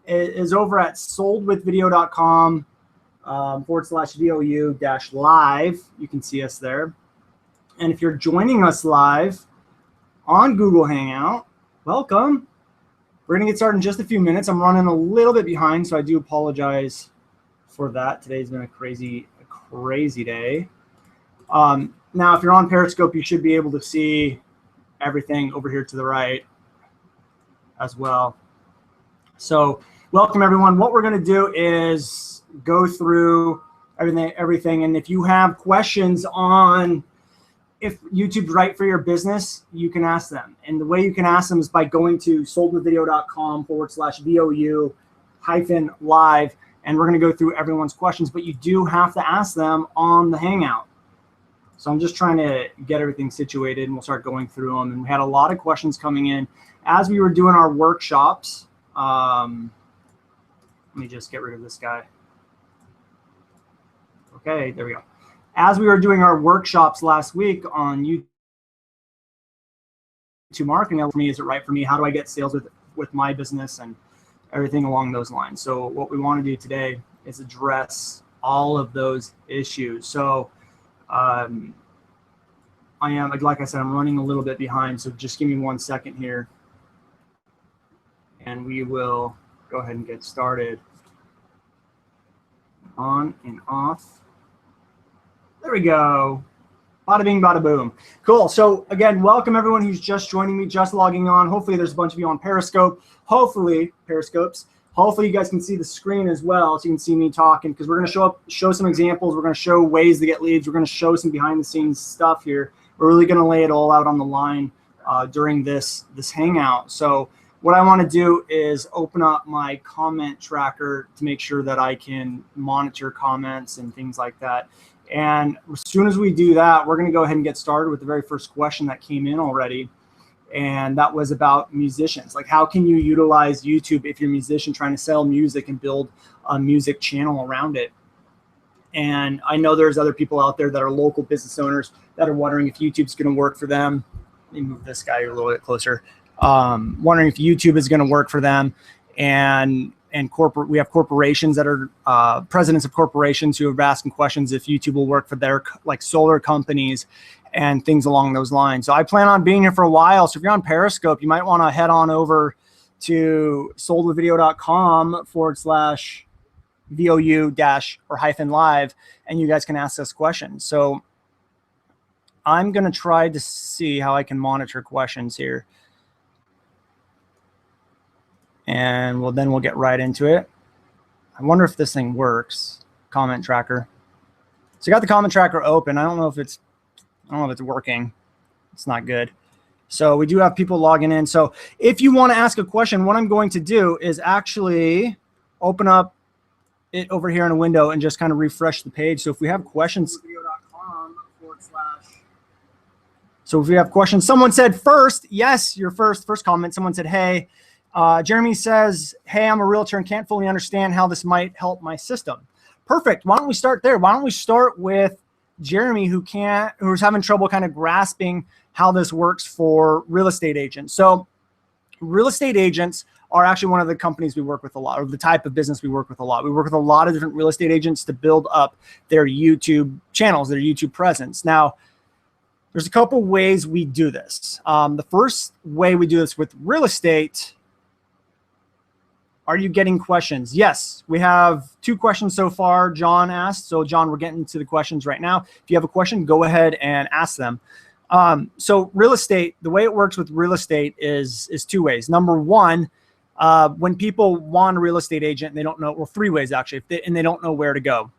is over at soldwithvideo.com /VOU-live. You can see us there. And if you're joining us live on Google Hangout, welcome. We're going to get started in just a few minutes. I'm running a little bit behind, so I do apologize for that. Today's been a crazy day. Now, if you're on Periscope, you should be able to see everything over here to the right as well. So welcome, everyone. What we're going to do is go through everything. And if you have questions on if YouTube's right for your business, you can ask them. And the way you can ask them is by going to soldwithvideo.com /VOU-live. And we're going to go through everyone's questions, but you do have to ask them on the Hangout. So I'm just trying to get everything situated, and we'll start going through them. And we had a lot of questions coming in as we were doing our workshops. Let me just get rid of this guy. Okay, there we go. As we were doing our workshops last week on YouTube marketing, for me, is it right for me? How do I get sales with my business and everything along those lines? So what we want to do today is address all of those issues. So like I said, I'm running a little bit behind, so just give me 1 second here, and we will go ahead and get started. On and off. There we go. Bada bing, bada boom. Cool. So again, welcome everyone who's just joining me, just logging on. Hopefully there's a bunch of you on Periscope. Hopefully you guys can see the screen as well, so you can see me talking, because we're going to show some examples. We're going to show ways to get leads. We're going to show some behind the scenes stuff here. We're really going to lay it all out on the line during this Hangout. So what I want to do is open up my comment tracker to make sure that I can monitor comments and things like that. And as soon as we do that, we're going to go ahead and get started with the very first question that came in already. And that was about musicians. Like, how can you utilize YouTube if you're a musician trying to sell music and build a music channel around it? And I know there's other people out there that are local business owners that are wondering if YouTube's going to work for them. Let me move this guy a little bit closer. Wondering if YouTube is going to work for them. And we have corporations that are presidents of corporations who are asking questions if YouTube will work for their solar companies and things along those lines. So I plan on being here for a while. So if you're on Periscope, you might want to head on over to soldwithvideo.com /VOU-live, and you guys can ask us questions. So I'm going to try to see how I can monitor questions here. And then we'll get right into it. I wonder if this thing works, comment tracker. So I got the comment tracker open. I don't know if it's working. It's not good. So we do have people logging in. So if you want to ask a question, what I'm going to do is actually open up it over here in a window and just kind of refresh the page. So if we have questions, so if we have questions, someone said first, yes, your first comment. Someone said, hey, Jeremy says, hey, I'm a realtor and can't fully understand how this might help my system. Perfect. Why don't we start there? Why don't we start with Jeremy, who's having trouble kind of grasping how this works for real estate agents. So real estate agents are actually one of the companies we work with a lot, or the type of business we work with a lot. We work with a lot of different real estate agents to build up their YouTube channels, their YouTube presence. Now, there's a couple ways we do this. The first way we do this with real estate. Are you getting questions? Yes, we have 2 questions so far. John asked. So John, we're getting to the questions right now. If you have a question, go ahead and ask them. So real estate, the way it works with real estate is 2 ways. Number one, when people want a real estate agent, they don't know, well, 3 ways actually, and they don't know where to go.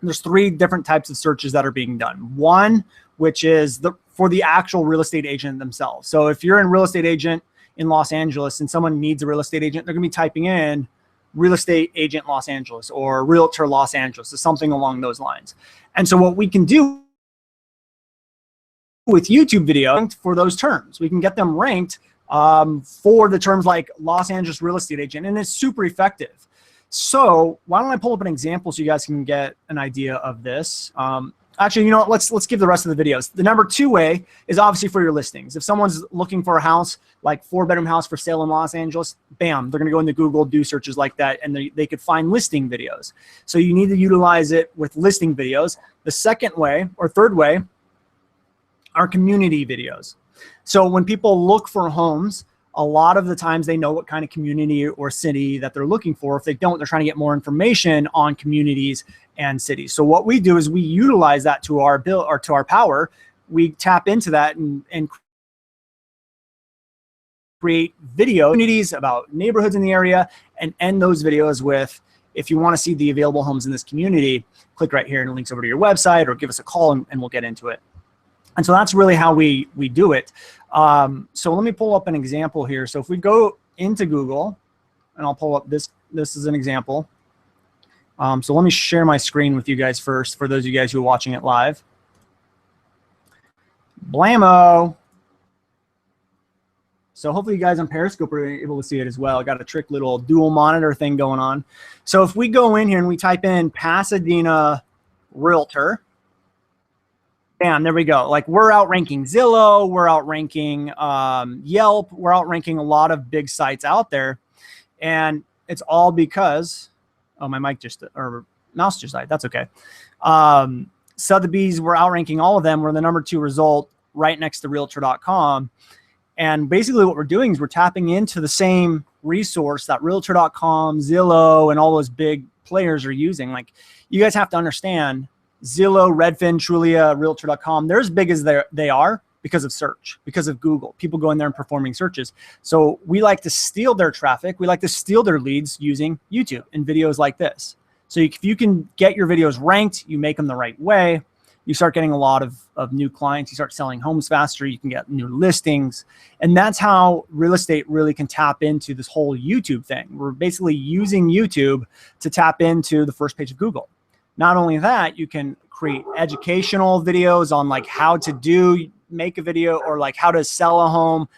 There's 3 different types of searches that are being done. One, which is for the actual real estate agent themselves. So if you're a real estate agent in Los Angeles and someone needs a real estate agent, they're going to be typing in real estate agent Los Angeles or realtor Los Angeles or something along those lines. And so what we can do with YouTube video for those terms, we can get them ranked for the terms like Los Angeles real estate agent, and it's super effective. So why don't I pull up an example so you guys can get an idea of this. I Actually, you know what? Let's give the rest of the videos. The number 2 way is obviously for your listings. If someone's looking for a house, like 4-bedroom house for sale in Los Angeles, bam, they're going to go into Google, do searches like that, and they could find listing videos. So you need to utilize it with listing videos. The second way or third way are community videos. So when people look for homes, a lot of the times they know what kind of community or city that they're looking for. If they don't, they're trying to get more information on communities and cities. So what we do is we utilize that to our bill or to our power. We tap into that and create video communities about neighborhoods in the area and end those videos with, if you want to see the available homes in this community, click right here and it links over to your website, or give us a call and we'll get into it. And so that's really how we do it. So let me pull up an example here. So if we go into Google, and I'll pull up this is an example. So let me share my screen with you guys first, for those of you guys who are watching it live. Blammo. So hopefully you guys on Periscope are able to see it as well. I got a trick little dual monitor thing going on. So if we go in here and we type in Pasadena Realtor, bam, there we go. Like, we're outranking Zillow, we're outranking Yelp, we're outranking a lot of big sites out there. And it's all because, oh, my mic just, or mouse just died. That's okay. Sotheby's, we're outranking all of them. We're the number 2 result right next to Realtor.com. And basically what we're doing is we're tapping into the same resource that Realtor.com, Zillow, and all those big players are using. Like, you guys have to understand, Zillow, Redfin, Trulia, Realtor.com, they're as big as they are because of search, because of Google. People go in there and performing searches. So we like to steal their traffic. We like to steal their leads using YouTube and videos like this. So if you can get your videos ranked, you make them the right way, you start getting a lot of new clients. You start selling homes faster. You can get new listings. And that's how real estate really can tap into this whole YouTube thing. We're basically using YouTube to tap into the first page of Google. Not only that, you can create educational videos on like how to make a video, or like how to sell a home,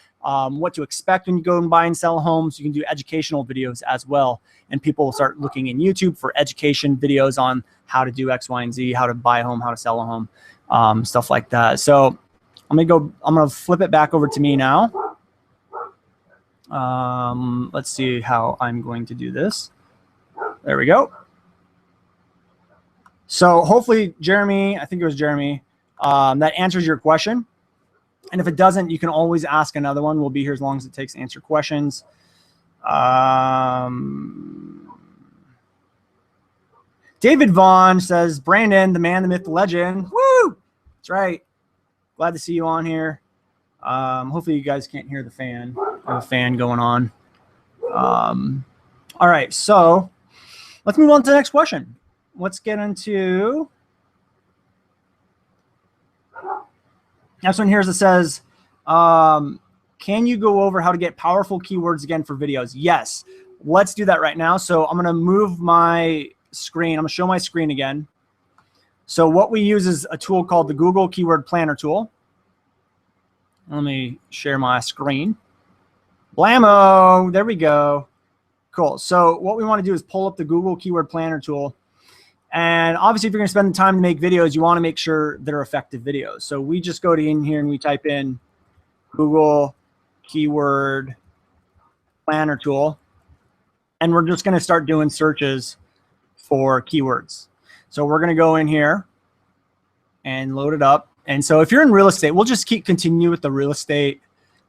what to expect when you go and buy and sell homes. You can do educational videos as well. And people will start looking in YouTube for education videos on how to do X, Y, and Z, how to buy a home, how to sell a home, stuff like that. So I'm going to flip it back over to me now. Let's see how I'm going to do this. There we go. So hopefully, Jeremy, I think it was Jeremy, that answers your question. And if it doesn't, you can always ask another one. We'll be here as long as it takes to answer questions. David Vaughn says, Brandon, the man, the myth, the legend. Woo! That's right. Glad to see you on here. Hopefully you guys can't hear the fan. I have a fan going on. All right, so let's move on to the next question. Let's get into next one here. That says, can you go over how to get powerful keywords again for videos? Yes, let's do that right now. So I'm going to move my screen. I'm going to show my screen again. So what we use is a tool called the Google Keyword Planner tool. Let me share my screen. Blammo, there we go. Cool. So what we want to do is pull up the Google Keyword Planner tool. And obviously, if you're going to spend the time to make videos, you want to make sure they're effective videos. So we just go in here and we type in Google Keyword Planner tool. And we're just going to start doing searches for keywords. So we're going to go in here and load it up. And so if you're in real estate, we'll just continue with the real estate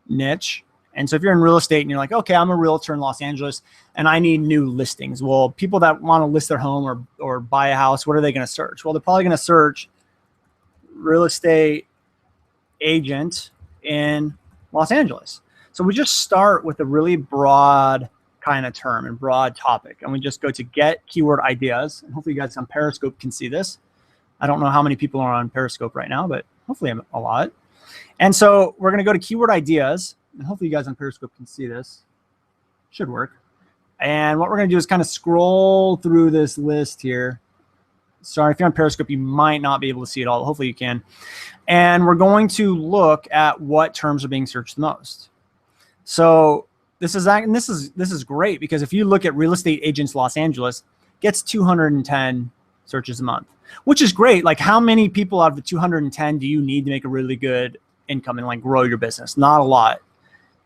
niche. And so if you're in real estate and you're like, okay, I'm a realtor in Los Angeles and I need new listings. Well, people that want to list their home or buy a house, what are they going to search? Well, they're probably going to search real estate agent in Los Angeles. So we just start with a really broad kind of term and broad topic. And we just go to get keyword ideas. And hopefully you guys on Periscope can see this. I don't know how many people are on Periscope right now, but hopefully a lot. And so we're going to go to keyword ideas. And hopefully you guys on Periscope can see this. Should work. And what we're going to do is kind of scroll through this list here. Sorry, if you're on Periscope, you might not be able to see it all. Hopefully you can. And we're going to look at what terms are being searched the most. So this is great because if you look at real estate agents Los Angeles, gets 210 searches a month, which is great. Like, how many people out of the 210 do you need to make a really good income and like grow your business? Not a lot.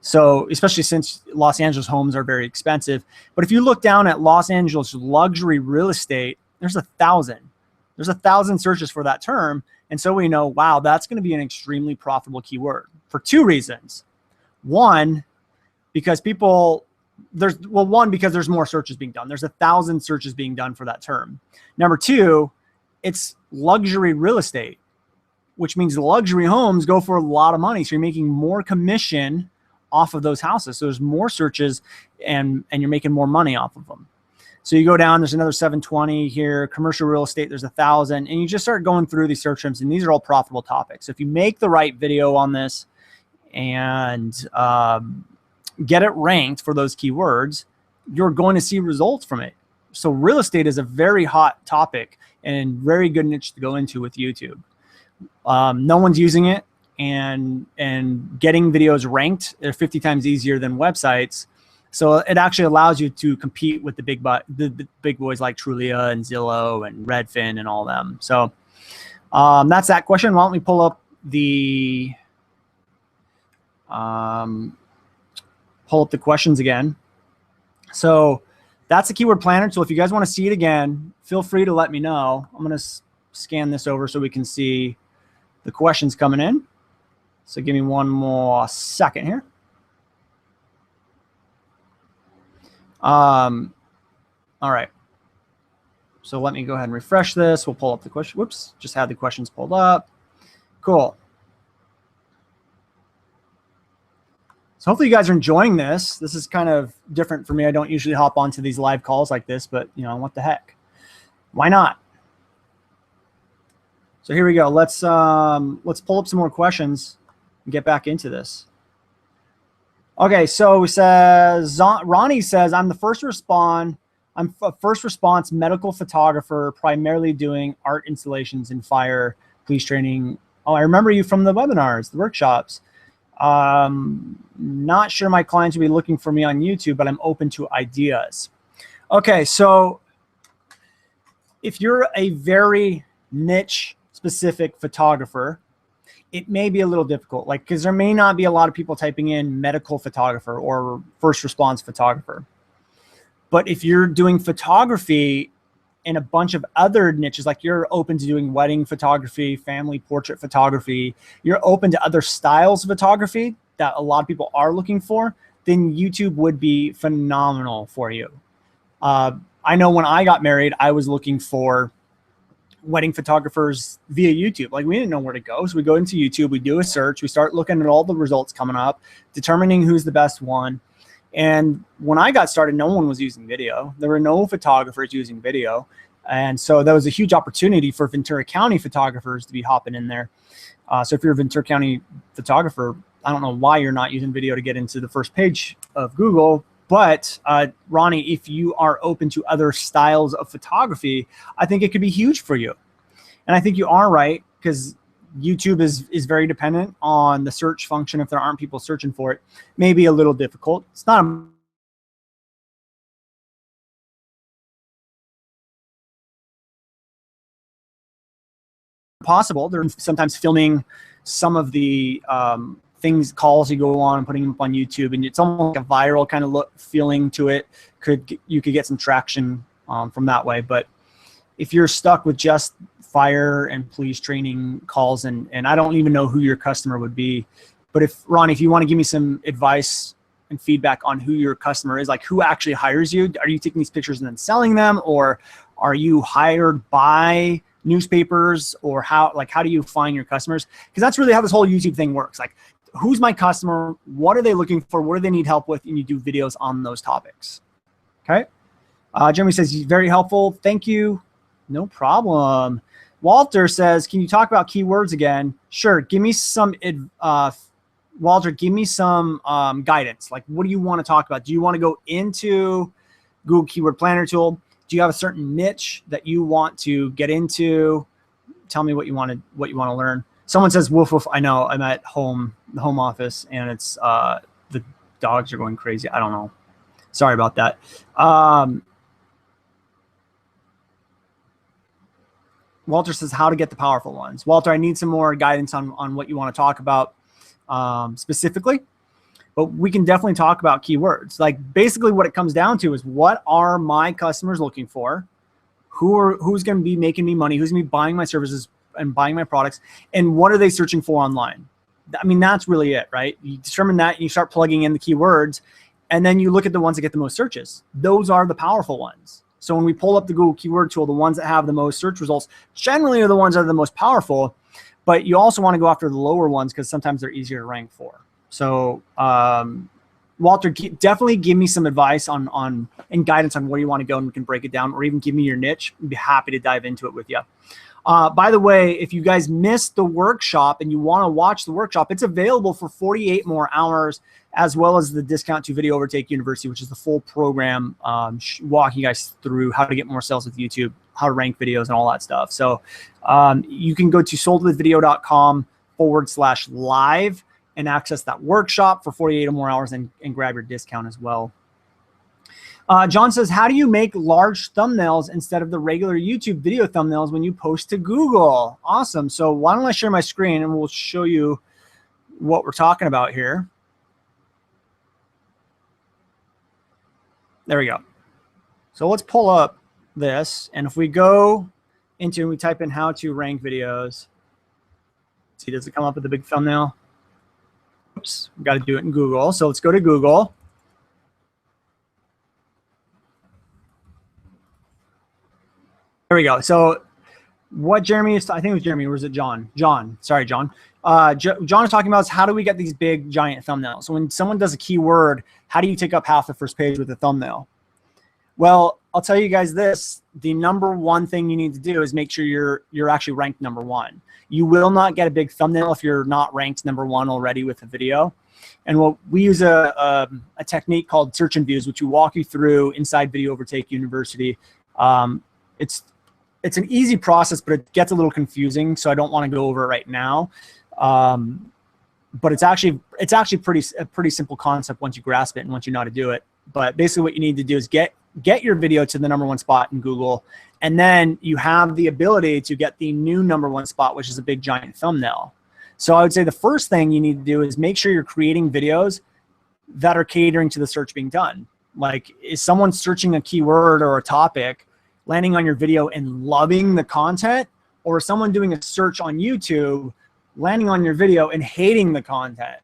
So especially since Los Angeles homes are very expensive. But if you look down at Los Angeles luxury real estate, there's 1,000. There's 1,000 searches for that term. And so we know, wow, that's going to be an extremely profitable keyword for two reasons. One, because because there's more searches being done. There's 1,000 searches being done for that term. Number two, it's luxury real estate, which means the luxury homes go for a lot of money. So you're making more commission off of those houses. So there's more searches and you're making more money off of them. So you go down, there's another 720 here, commercial real estate, there's 1,000, and you just start going through these search terms, and these are all profitable topics. So if you make the right video on this and get it ranked for those keywords, you're going to see results from it. So real estate is a very hot topic and very good niche to go into with YouTube. No one's using it, and getting videos ranked are 50 times easier than websites. So it actually allows you to compete with the big boys like Trulia and Zillow and Redfin and all them. So that's that question. Why don't we pull up the questions again? So that's the keyword planner. So if you guys want to see it again, feel free to let me know. I'm going to scan this over so we can see the questions coming in. So give me one more second here. All right. So let me go ahead and refresh this. We'll pull up the question. Whoops, just had the questions pulled up. Cool. So hopefully you guys are enjoying this. This is kind of different for me. I don't usually hop onto these live calls like this, but you know, what the heck? Why not? So here we go. Let's pull up some more questions and get back into this. Okay, so it says Ronnie says, I'm a first response medical photographer, primarily doing art installations and fire police training. Oh, I remember you from the webinars, the workshops. Not sure my clients will be looking for me on YouTube, but I'm open to ideas. Okay, so if you're a very niche specific photographer, it may be a little difficult, like, because there may not be a lot of people typing in medical photographer or first response photographer. But if you're doing photography in a bunch of other niches, like you're open to doing wedding photography, family portrait photography, you're open to other styles of photography that a lot of people are looking for, then YouTube would be phenomenal for you. I know when I got married, I was looking for wedding photographers via YouTube. Like, we didn't know where to go. So we go into YouTube, we do a search, we start looking at all the results coming up, determining who's the best one. And when I got started, no one was using video. There were no photographers using video. And so that was a huge opportunity for Ventura County photographers to be hopping in there. So if you're a Ventura County photographer, I don't know why you're not using video to get into the first page of Google. But Ronnie, if you are open to other styles of photography, I think it could be huge for you. And I think you are right, because YouTube is very dependent on the search function. If there aren't people searching for it, maybe a little difficult. It's not possible. They're sometimes filming some of the calls you go on and putting them up on YouTube, and it's almost like a viral kind of feeling to it. You could get some traction from that way. But if you're stuck with just fire and police training calls, and I don't even know who your customer would be, but Ronnie, if you want to give me some advice and feedback on who your customer is, like who actually hires you, are you taking these pictures and then selling them, or are you hired by newspapers, or how do you find your customers? Because that's really how this whole YouTube thing works. Like, who's my customer? What are they looking for? What do they need help with? And you do videos on those topics. Okay. Jeremy says, very helpful. Thank you. No problem. Walter says, can you talk about keywords again? Sure. Give me some, Walter, give me some guidance. Like, what do you want to talk about? Do you want to go into Google Keyword Planner tool? Do you have a certain niche that you want to get into? Tell me what you want to learn. Someone says, woof, woof. I know, I'm at the home office, and it's the dogs are going crazy. I don't know. Sorry about that. Walter says, how to get the powerful ones. Walter, I need some more guidance on what you want to talk about specifically, but we can definitely talk about keywords. Like basically what it comes down to is, what are my customers looking for? Who's going to be making me money? Who's going to be buying my services and buying my products? And what are they searching for online? I mean, that's really it, right? You determine that and you start plugging in the keywords, and then you look at the ones that get the most searches. Those are the powerful ones. So when we pull up the Google keyword tool, the ones that have the most search results generally are the ones that are the most powerful, but you also want to go after the lower ones because sometimes they're easier to rank for. So Walter, definitely give me some advice and guidance on where you want to go, and we can break it down, or even give me your niche. I'd be happy to dive into it with you. By the way, if you guys missed the workshop and you want to watch the workshop, it's available for 48 more hours, as well as the discount to Video Overtake University, which is the full program, walking you guys through how to get more sales with YouTube, how to rank videos and all that stuff. So you can go to soldwithvideo.com/live and access that workshop for 48 or more hours and grab your discount as well. John says, how do you make large thumbnails instead of the regular YouTube video thumbnails when you post to Google? Awesome. So why don't I share my screen and we'll show you what we're talking about here. There we go. So let's pull up this. And if we go into, we type in how to rank videos. See, does it come up with the big thumbnail? Oops, we've got to do it in Google. So let's go to Google. There we go. So what Jeremy is, I think it was Jeremy, or was it John? John, sorry, John. John is talking about is, how do we get these big giant thumbnails? So when someone does a keyword, how do you take up half the first page with a thumbnail? Well, I'll tell you guys this, the number one thing you need to do is make sure you're actually ranked number one. You will not get a big thumbnail if you're not ranked number one already with a video. And what we use a technique called search and views, which we walk you through inside Video Overtake University. It's an easy process, but it gets a little confusing, so I don't want to go over it right now. But it's actually a pretty simple concept once you grasp it and once you know how to do it. But basically what you need to do is get your video to the #1 spot in Google, and then you have the ability to get the new #1 spot, which is a big giant thumbnail. So I would say the first thing you need to do is make sure you're creating videos that are catering to the search being done. Like, is someone searching a keyword or a topic, landing on your video and loving the content, or is someone doing a search on YouTube, landing on your video and hating the content?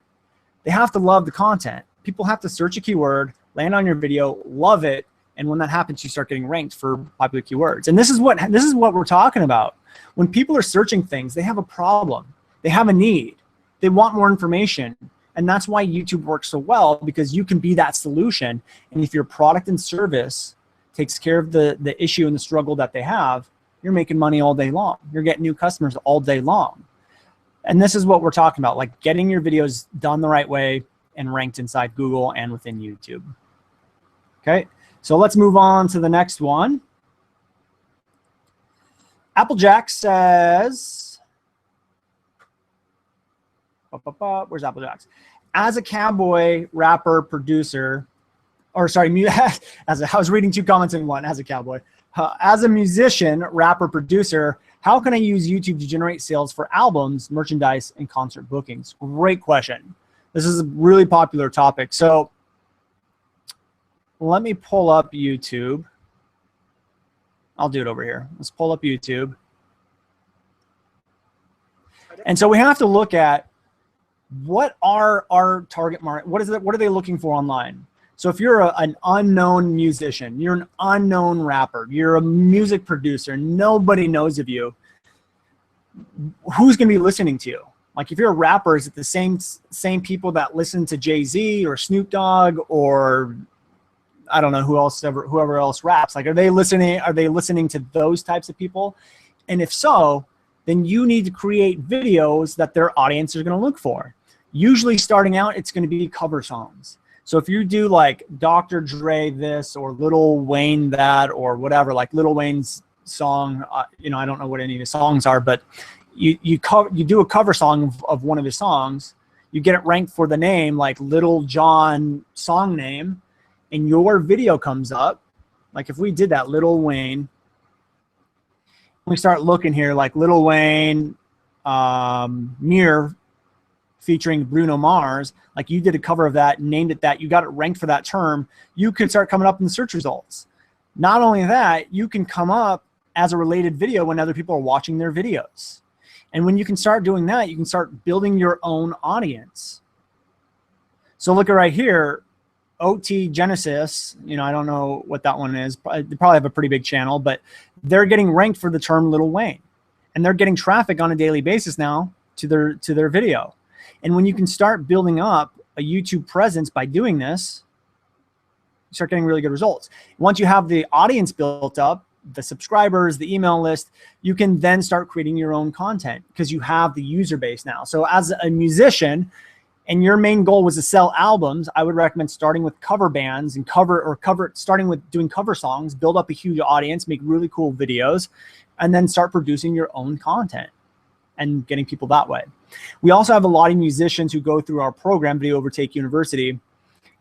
They have to love the content. People have to search a keyword, land on your video, love it, and when that happens, you start getting ranked for popular keywords. And this is what we're talking about. When people are searching things, they have a problem. They have a need. They want more information. And that's why YouTube works so well, because you can be that solution. And if your product and service takes care of the issue and the struggle that they have, you're making money all day long. You're getting new customers all day long. And this is what we're talking about, like getting your videos done the right way and ranked inside Google and within YouTube. Okay, so let's move on to the next one. Applejack says, where's Applejack? As a cowboy, rapper, producer, or sorry, I was reading two comments in one, as a cowboy. As a musician, rapper, producer, how can I use YouTube to generate sales for albums, merchandise, and concert bookings? Great question. This is a really popular topic. So let me pull up YouTube. I'll do it over here. Let's pull up YouTube. And so we have to look at what are our target market, what are they looking for online? So if you're an unknown musician, you're an unknown rapper, you're a music producer, nobody knows of you, who's going to be listening to you? Like if you're a rapper, is it the same people that listen to Jay-Z or Snoop Dogg or I don't know whoever else raps? Like, are they listening to those types of people? And if so, then you need to create videos that their audience is going to look for. Usually starting out, it's going to be cover songs. So if you do like Dr. Dre this or Lil Wayne that or whatever, like Lil Wayne's song, you know, I don't know what any of his songs are, but you do a cover song of one of his songs, you get it ranked for the name, like Little John song name, and your video comes up. Like if we did that, Lil Wayne, we start looking here, like Lil Wayne, Mirror featuring Bruno Mars, like you did a cover of that, named it that, you got it ranked for that term, you could start coming up in the search results. Not only that, you can come up as a related video when other people are watching their videos. And when you can start doing that, you can start building your own audience. So look at right here, OT Genesis, you know, I don't know what that one is. They probably have a pretty big channel, but they're getting ranked for the term Lil Wayne. And they're getting traffic on a daily basis now to their video. And when you can start building up a YouTube presence by doing this, you start getting really good results. Once you have the audience built up, the subscribers, the email list, you can then start creating your own content because you have the user base now. So as a musician, and your main goal was to sell albums, I would recommend starting with cover bands and starting with doing cover songs, build up a huge audience, make really cool videos, and then start producing your own content and getting people that way. We also have a lot of musicians who go through our program, Video Overtake University,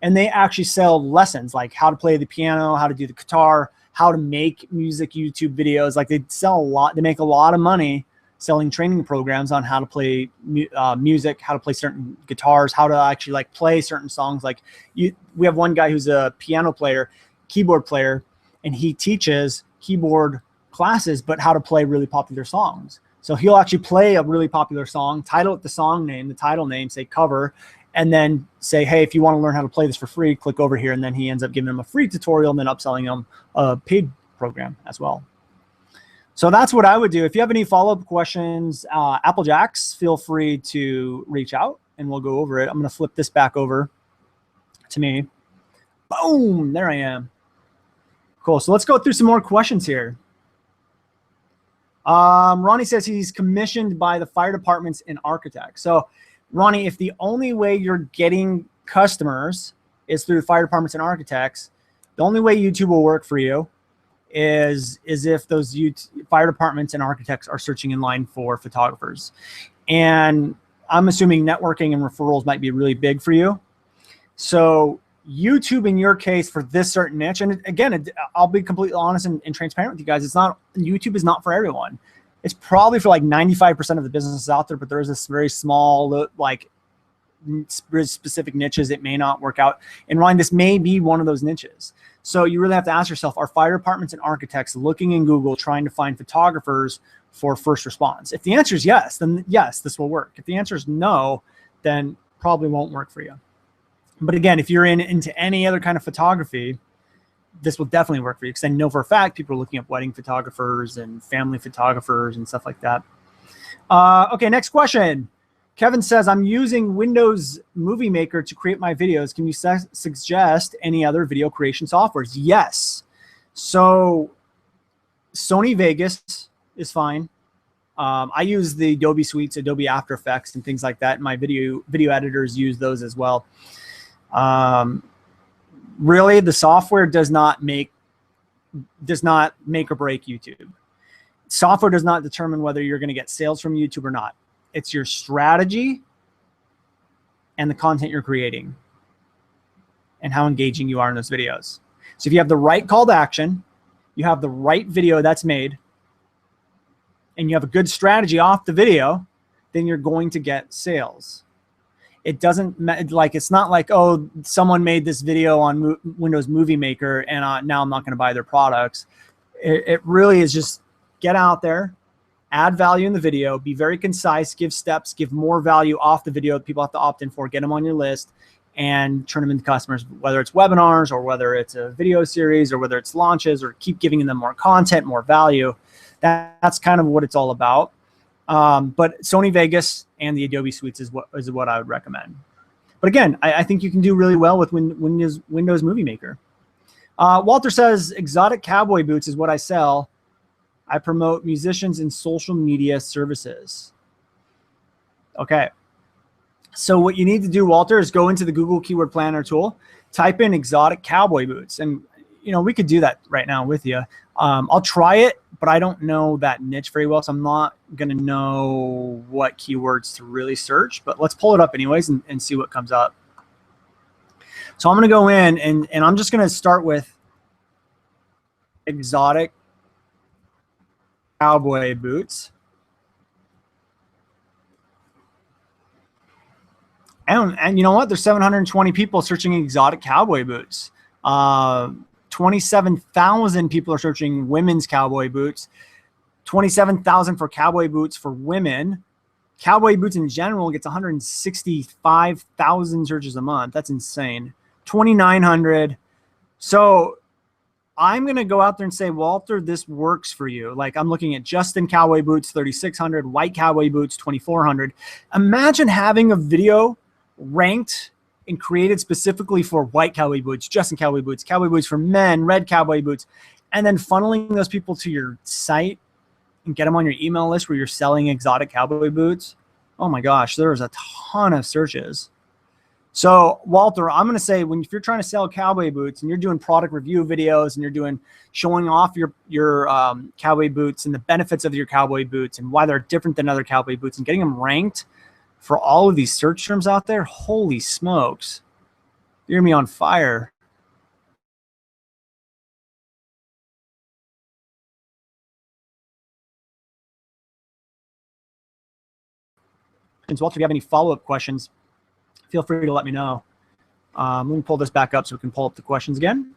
and they actually sell lessons like how to play the piano, how to do the guitar, how to make music YouTube videos. Like they sell a lot, they make a lot of money selling training programs on how to play music, how to play certain guitars, how to actually like play certain songs. Like we have one guy who's a piano player, keyboard player, and he teaches keyboard classes, but how to play really popular songs. So he'll actually play a really popular song, title it the song name, the title name, say cover, and then say, hey, if you want to learn how to play this for free, click over here. And then he ends up giving them a free tutorial and then upselling them a paid program as well. So that's what I would do. If you have any follow-up questions, Applejacks, feel free to reach out and we'll go over it. I'm going to flip this back over to me. Boom, there I am. Cool, so let's go through some more questions here. Ronnie says he's commissioned by the fire departments and architects. So Ronnie, if the only way you're getting customers is through the fire departments and architects, the only way YouTube will work for you is if those fire departments and architects are searching in line for photographers. And I'm assuming networking and referrals might be really big for you. So YouTube in your case for this certain niche, and again, I'll be completely honest and transparent with you guys, YouTube is not for everyone. It's probably for like 95% of the businesses out there, but there is this very small, like specific niches it may not work out. And Ryan, this may be one of those niches. So you really have to ask yourself, are fire departments and architects looking in Google trying to find photographers for first response? If the answer is yes, then yes, this will work. If the answer is no, then probably won't work for you. But again, if you're into any other kind of photography, this will definitely work for you because I know for a fact people are looking up wedding photographers and family photographers and stuff like that. Okay, next question. Kevin says, I'm using Windows Movie Maker to create my videos. Can you suggest any other video creation softwares? Yes. So Sony Vegas is fine. I use the Adobe Suites, Adobe After Effects, and things like that. My video editors use those as well. Really, the software does not make or break YouTube. Software does not determine whether you're going to get sales from YouTube or not. It's your strategy and the content you're creating and how engaging you are in those videos. So if you have the right call to action, you have the right video that's made, and you have a good strategy off the video, then you're going to get sales. It doesn't like, it's not like, oh, someone made this video on Windows Movie Maker and now I'm not going to buy their products. It really is just get out there, add value in the video, be very concise, give steps, give more value off the video that people have to opt in for, get them on your list and turn them into customers, whether it's webinars or whether it's a video series or whether it's launches, or keep giving them more content, more value. That's kind of what it's all about. But Sony Vegas and the Adobe Suites is what I would recommend. But again, I think you can do really well with Windows Movie Maker. Walter says, exotic cowboy boots is what I sell. I promote musicians in social media services. Okay. So what you need to do, Walter, is go into the Google Keyword Planner tool, type in exotic cowboy boots. And, you know, we could do that right now with you. I'll try it, but I don't know that niche very well, so I'm not going to know what keywords to really search. But let's pull it up anyways and see what comes up. So I'm going to go in and I'm just going to start with exotic cowboy boots. And you know what? There's 720 people searching exotic cowboy boots. 27,000 people are searching women's cowboy boots. 27,000 for cowboy boots for women. Cowboy boots in general gets 165,000 searches a month. That's insane. 2,900. So I'm going to go out there and say, Walter, this works for you. Like I'm looking at Justin cowboy boots, 3,600, white cowboy boots, 2,400. Imagine having a video ranked and created specifically for white cowboy boots, Justin cowboy boots for men, red cowboy boots, and then funneling those people to your site and get them on your email list where you're selling exotic cowboy boots. Oh my gosh, there's a ton of searches. So Walter, I'm going to say if you're trying to sell cowboy boots and you're doing product review videos and you're doing showing off your cowboy boots and the benefits of your cowboy boots and why they're different than other cowboy boots and getting them ranked for all of these search terms out there, holy smokes, you're going to be on fire. And Walter, if you have any follow-up questions, feel free to let me know. Let me pull this back up so we can pull up the questions again.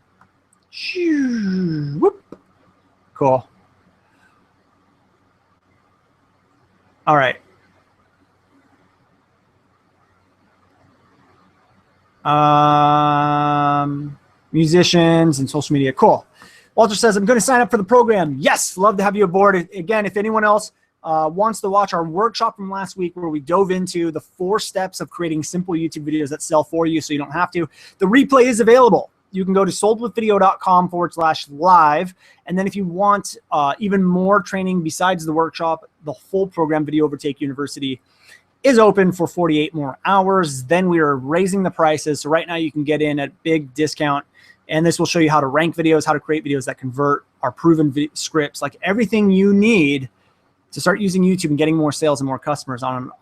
Whoop. Cool. All right. Musicians and social media. Cool. Walter says, I'm going to sign up for the program. Yes, love to have you aboard. Again, if anyone else wants to watch our workshop from last week where we dove into the 4 steps of creating simple YouTube videos that sell for you so you don't have to, the replay is available. You can go to soldwithvideo.com/live. And then if you want even more training besides the workshop, the full program, Video Overtake University, is open for 48 more hours. Then we are raising the prices. So right now you can get in at big discount. And this will show you how to rank videos, how to create videos that convert, our proven scripts, like everything you need to start using YouTube and getting more sales and more customers on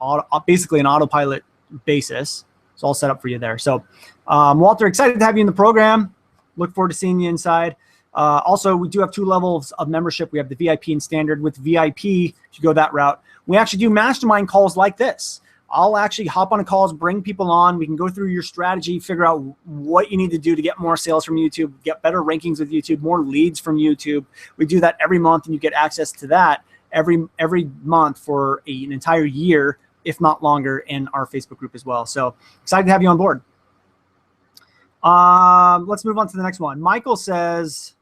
basically an autopilot basis. It's all set up for you there. So Walter, excited to have you in the program. Look forward to seeing you inside. Also, we do have 2 levels of membership. We have the VIP and standard. With VIP, if you go that route, we actually do mastermind calls like this. I'll actually hop on calls, bring people on. We can go through your strategy, figure out what you need to do to get more sales from YouTube, get better rankings with YouTube, more leads from YouTube. We do that every month, and you get access to that every month for an entire year, if not longer, in our Facebook group as well. So excited to have you on board. Let's move on to the next one. Michael says,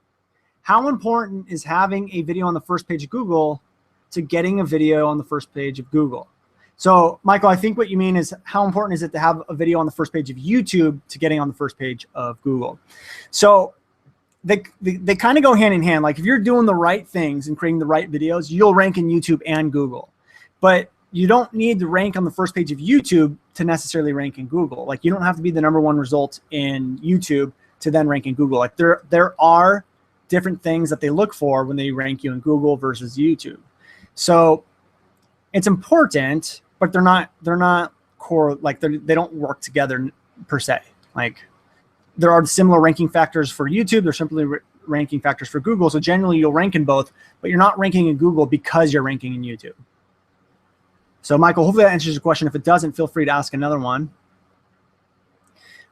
how important is having a video on the first page of Google to getting a video on the first page of Google? So Michael, I think what you mean is how important is it to have a video on the first page of YouTube to getting on the first page of Google? So they kind of go hand in hand. Like if you're doing the right things and creating the right videos, you'll rank in YouTube and Google. But you don't need to rank on the first page of YouTube to necessarily rank in Google. Like you don't have to be the #1 result in YouTube to then rank in Google. Like there are different things that they look for when they rank you in Google versus YouTube. So it's important, but they're not core, like they don't work together per se. Like there are similar ranking factors for YouTube. There's simply ranking factors for Google. So generally you'll rank in both, but you're not ranking in Google because you're ranking in YouTube. So Michael, hopefully that answers your question. If it doesn't, feel free to ask another one.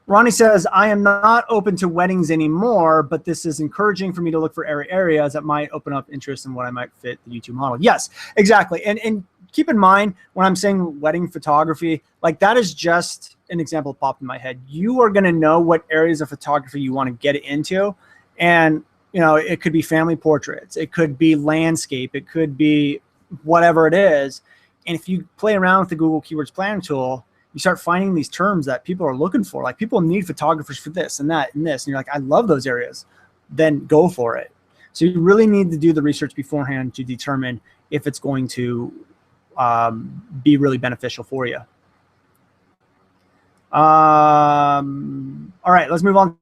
Ronnie says, I am not open to weddings anymore, but this is encouraging for me to look for areas that might open up interest in what I might fit the YouTube model. Yes, exactly. And keep in mind when I'm saying wedding photography, like that is just an example that popped in my head. You are going to know what areas of photography you want to get into. And, you know, it could be family portraits. It could be landscape. It could be whatever it is. And if you play around with the Google Keywords Planner tool, you start finding these terms that people are looking for. Like people need photographers for this and that and this. And you're like, I love those areas. Then go for it. So you really need to do the research beforehand to determine if it's going to be really beneficial for you. All right, let's move on.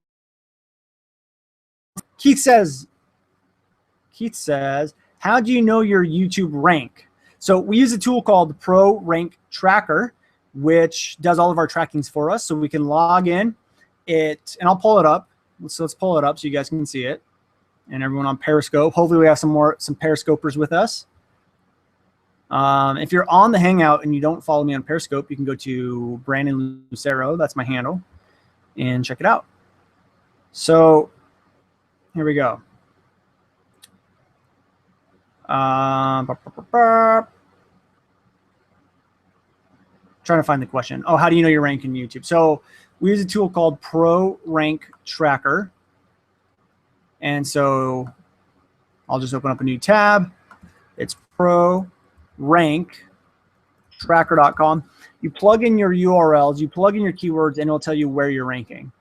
Keith says, how do you know your YouTube rank? So we use a tool called Pro Rank Tracker, which does all of our trackings for us. So we can log in it, and I'll pull it up. So let's pull it up so you guys can see it. and everyone on Periscope. Hopefully we have some Periscopers with us. If you're on the Hangout and you don't follow me on Periscope, you can go to Brandon Lucero. That's my handle, and check it out. So here we go. Trying to find the question. Oh, how do you know your rank in YouTube? So we use a tool called Pro Rank Tracker. And so I'll just open up a new tab. It's ProRankTracker.com. You plug in your URLs, you plug in your keywords, and it'll tell you where you're ranking.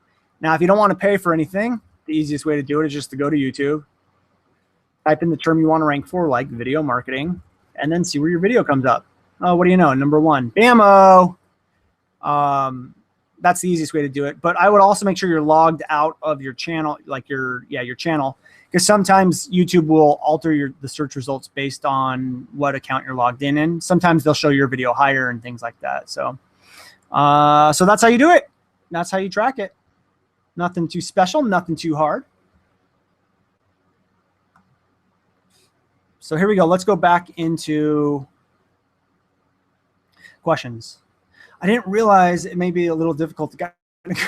Now, if you don't want to pay for anything, the easiest way to do it is just to go to YouTube, type in the term you want to rank for, like video marketing, and then see where your video comes up. Oh, what do you know? Number 1, bammo. That's the easiest way to do it. But I would also make sure you're logged out of your channel, like your channel, because sometimes YouTube will alter the search results based on what account you're logged in. Sometimes they'll show your video higher and things like that. So, so that's how you do it. That's how you track it. Nothing too special, nothing too hard. So here we go. Let's go back into questions. I didn't realize it may be a little difficult to go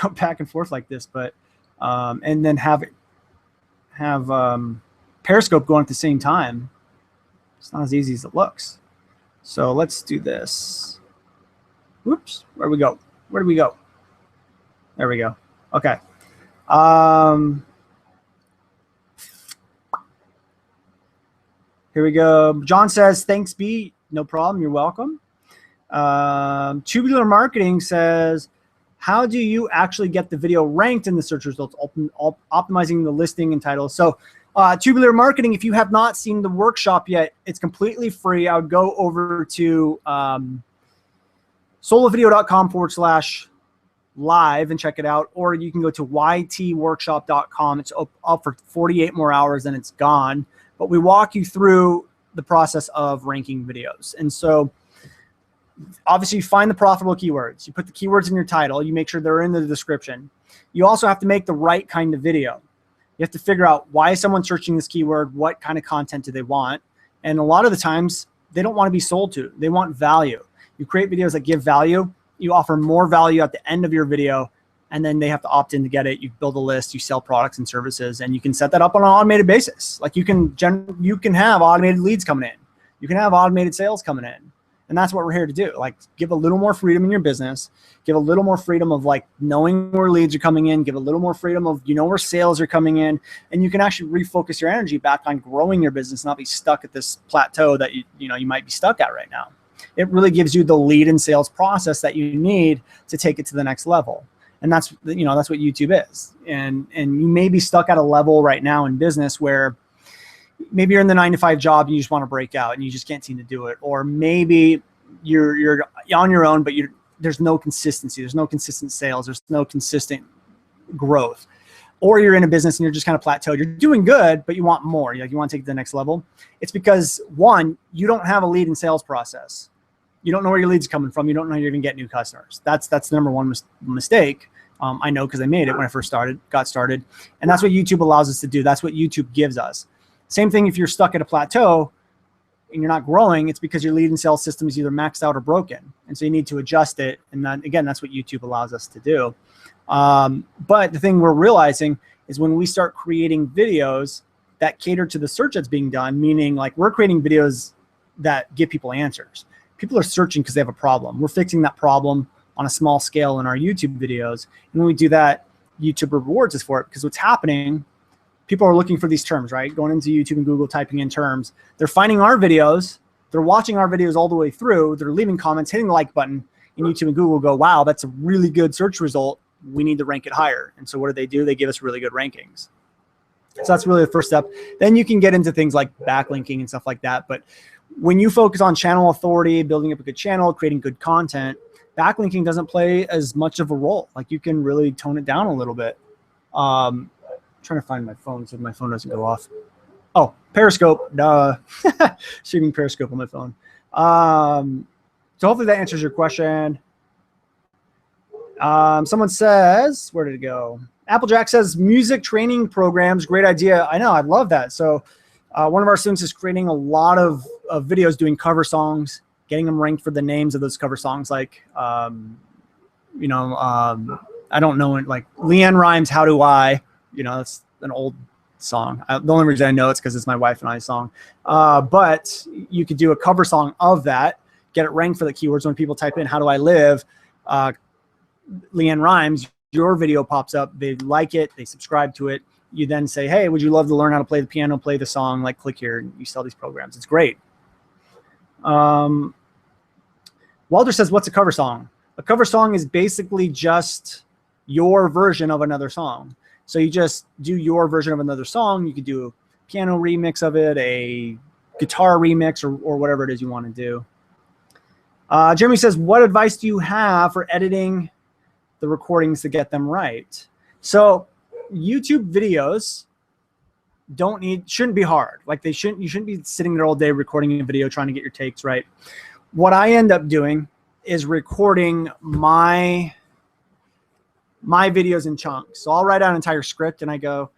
back and forth like this, but and then have Periscope going at the same time. It's not as easy as it looks. So let's do this. Whoops, where do we go? Where do we go? There we go. Okay. Here we go. John says, thanks, B. No problem. You're welcome. Tubular Marketing says, how do you actually get the video ranked in the search results, optimizing the listing and titles? So Tubular Marketing, if you have not seen the workshop yet, it's completely free. I would go over to solovideo.com/live and check it out, or you can go to ytworkshop.com. It's up for 48 more hours and it's gone. But we walk you through the process of ranking videos. And so obviously you find the profitable keywords. You put the keywords in your title. You make sure they're in the description. You also have to make the right kind of video. You have to figure out why is someone searching this keyword? What kind of content do they want? And a lot of the times they don't want to be sold to. They want value. You create videos that give value. You offer more value at the end of your video, and then they have to opt in to get it. You build a list, you sell products and services, and you can set that up on an automated basis. Like you can have automated leads coming in. You can have automated sales coming in. And that's what we're here to do. Like give a little more freedom in your business, give a little more freedom of like knowing where leads are coming in, give a little more freedom of, where sales are coming in, and you can actually refocus your energy back on growing your business, not be stuck at this plateau that you might be stuck at right now. It really gives you the lead and sales process that you need to take it to the next level. And that's what YouTube is. And you may be stuck at a level right now in business where maybe you're in the 9-to-5 job and you just want to break out and you just can't seem to do it. Or maybe you're on your own, but there's no consistency. There's no consistent sales. There's no consistent growth. Or you're in a business and you're just kind of plateaued. You're doing good, but you want more. You want to take it to the next level. It's because, one, you don't have a lead and sales process. You don't know where your leads are coming from. You don't know how you're going to get new customers. That's the number one mistake. I know because I made it when I first got started. And that's what YouTube allows us to do. That's what YouTube gives us. Same thing if you're stuck at a plateau and you're not growing, it's because your lead and sales system is either maxed out or broken. And so you need to adjust it. And then again, that's what YouTube allows us to do. But the thing we're realizing is when we start creating videos that cater to the search that's being done, meaning like we're creating videos that give people answers. People are searching because they have a problem. We're fixing that problem on a small scale in our YouTube videos. And when we do that, YouTube rewards us for it, because what's happening, people are looking for these terms, right? Going into YouTube and Google, typing in terms. They're finding our videos. They're watching our videos all the way through. They're leaving comments, hitting the like button, and YouTube and Google go, wow, that's a really good search result. We need to rank it higher. And so what do? They give us really good rankings. So that's really the first step. Then you can get into things like backlinking and stuff like that. But when you focus on channel authority, building up a good channel, creating good content, backlinking doesn't play as much of a role. Like you can really tone it down a little bit. I'm trying to find my phone so my phone doesn't go off. Oh, Periscope. Duh. Streaming Periscope on my phone. So hopefully that answers your question. Someone says, where did it go? Applejack says music training programs, great idea. I know, I love that. So one of our students is creating a lot of videos doing cover songs, getting them ranked for the names of those cover songs. Like, you know, I don't know, like Leanne Rimes' How Do I, you know, that's an old song. The only reason I know it's because it's my wife and I's song. But you could do a cover song of that, get it ranked for the keywords. When people type in "How do I live," Leanne Rimes, your video pops up. They like it, they subscribe to it. You then say, hey, would you love to learn how to play the piano, play the song? Like, click here, and you sell these programs. It's great. Walter says, what's a cover song? A cover song is basically just your version of another song. So you just do your version of another song. You could do a piano remix of it, a guitar remix, or whatever it is you want to do. Jeremy says, what advice do you have for editing the recordings to get them right? So YouTube videos shouldn't be hard. Like you shouldn't be sitting there all day recording a video trying to get your takes right. What I end up doing is recording my videos in chunks. So I'll write out an entire script and I go,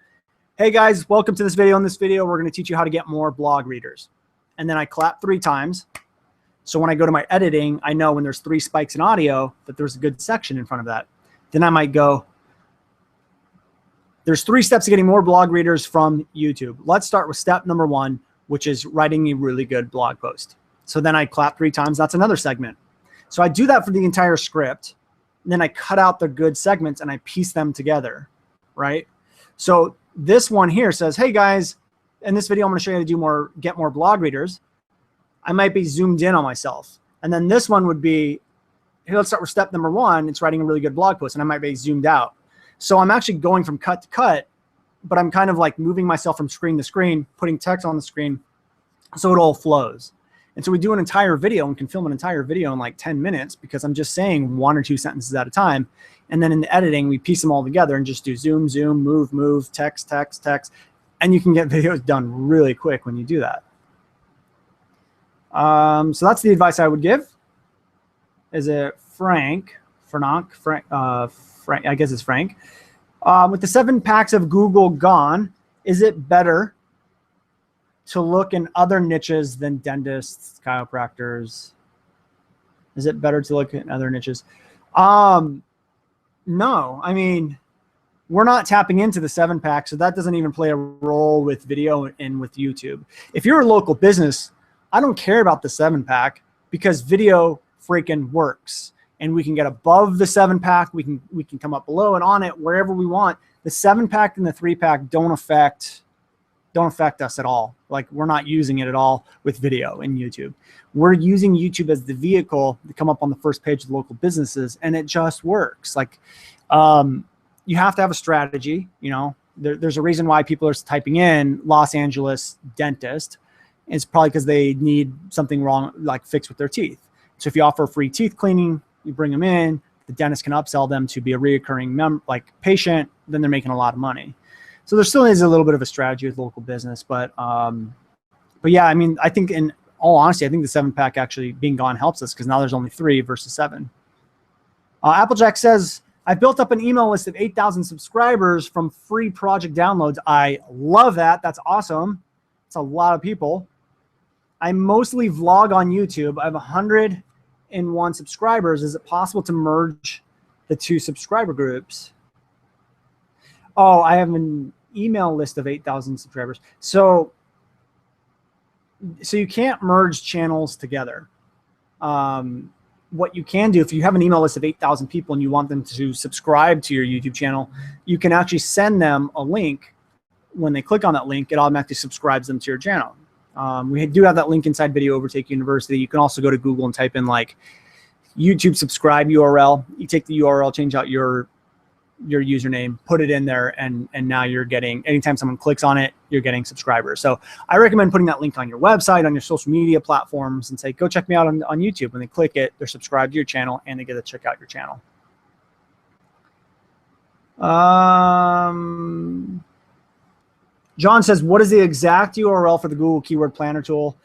hey guys, welcome to this video. In this video, we're going to teach you how to get more blog readers. And then I clap 3 times. So when I go to my editing, I know when there's 3 spikes in audio that there's a good section in front of that. Then I might go, there's 3 steps to getting more blog readers from YouTube. Let's start with step number 1, which is writing a really good blog post. So then I clap 3 times. That's another segment. So I do that for the entire script. And then I cut out the good segments and I piece them together, right? So this one here says, hey guys, in this video, I'm going to show you how to get more blog readers. I might be zoomed in on myself. And then this one would be, hey, let's start with step number 1. It's writing a really good blog post. And I might be zoomed out. So I'm actually going from cut to cut, but I'm kind of like moving myself from screen to screen, putting text on the screen so it all flows. And so we do an entire video and can film an entire video in like 10 minutes because I'm just saying 1 or 2 sentences at a time. And then in the editing, we piece them all together and just do zoom, zoom, move, move, text, text, text. And you can get videos done really quick when you do that. So that's the advice I would give. Is it Frank, I guess it's Frank. With the 7 packs of Google gone, is it better to look in other niches than dentists, chiropractors? Is it better to look in other niches? No, I mean, we're not tapping into the 7 pack, so that doesn't even play a role with video and with YouTube. If you're a local business, I don't care about the 7 pack because video freaking works. And we can get above the 7 pack. We can come up below and on it wherever we want. The 7 pack and the 3 pack don't affect us at all. Like, we're not using it at all with video in YouTube. We're using YouTube as the vehicle to come up on the first page of local businesses, and it just works. Like, you have to have a strategy. You know, there's a reason why people are typing in Los Angeles dentist. It's probably because they need something wrong, like fixed with their teeth. So if you offer free teeth cleaning, you bring them in, the dentist can upsell them to be a reoccurring patient, then they're making a lot of money. So there still is a little bit of a strategy with local business, but yeah, I mean, I think in all honesty, I think the 7 pack actually being gone helps us because now there's only 3 versus 7. Applejack says, I built up an email list of 8,000 subscribers from free project downloads. I love that. That's awesome. It's a lot of people. I mostly vlog on YouTube. I have 101 subscribers. Is it possible to merge the 2 subscriber groups? Oh, I have an email list of 8,000 subscribers. So you can't merge channels together. What you can do, if you have an email list of 8,000 people and you want them to subscribe to your YouTube channel, you can actually send them a link. When they click on that link, it automatically subscribes them to your channel. We do have that link inside Video Overtake University. You can also go to Google and type in like YouTube subscribe URL. You take the URL, change out your username, put it in there, and now you're getting, anytime someone clicks on it, you're getting subscribers. So I recommend putting that link on your website, on your social media platforms, and say, go check me out on YouTube. When they click it, they're subscribed to your channel and they get to check out your channel. John says, what is the exact URL for the Google Keyword Planner tool?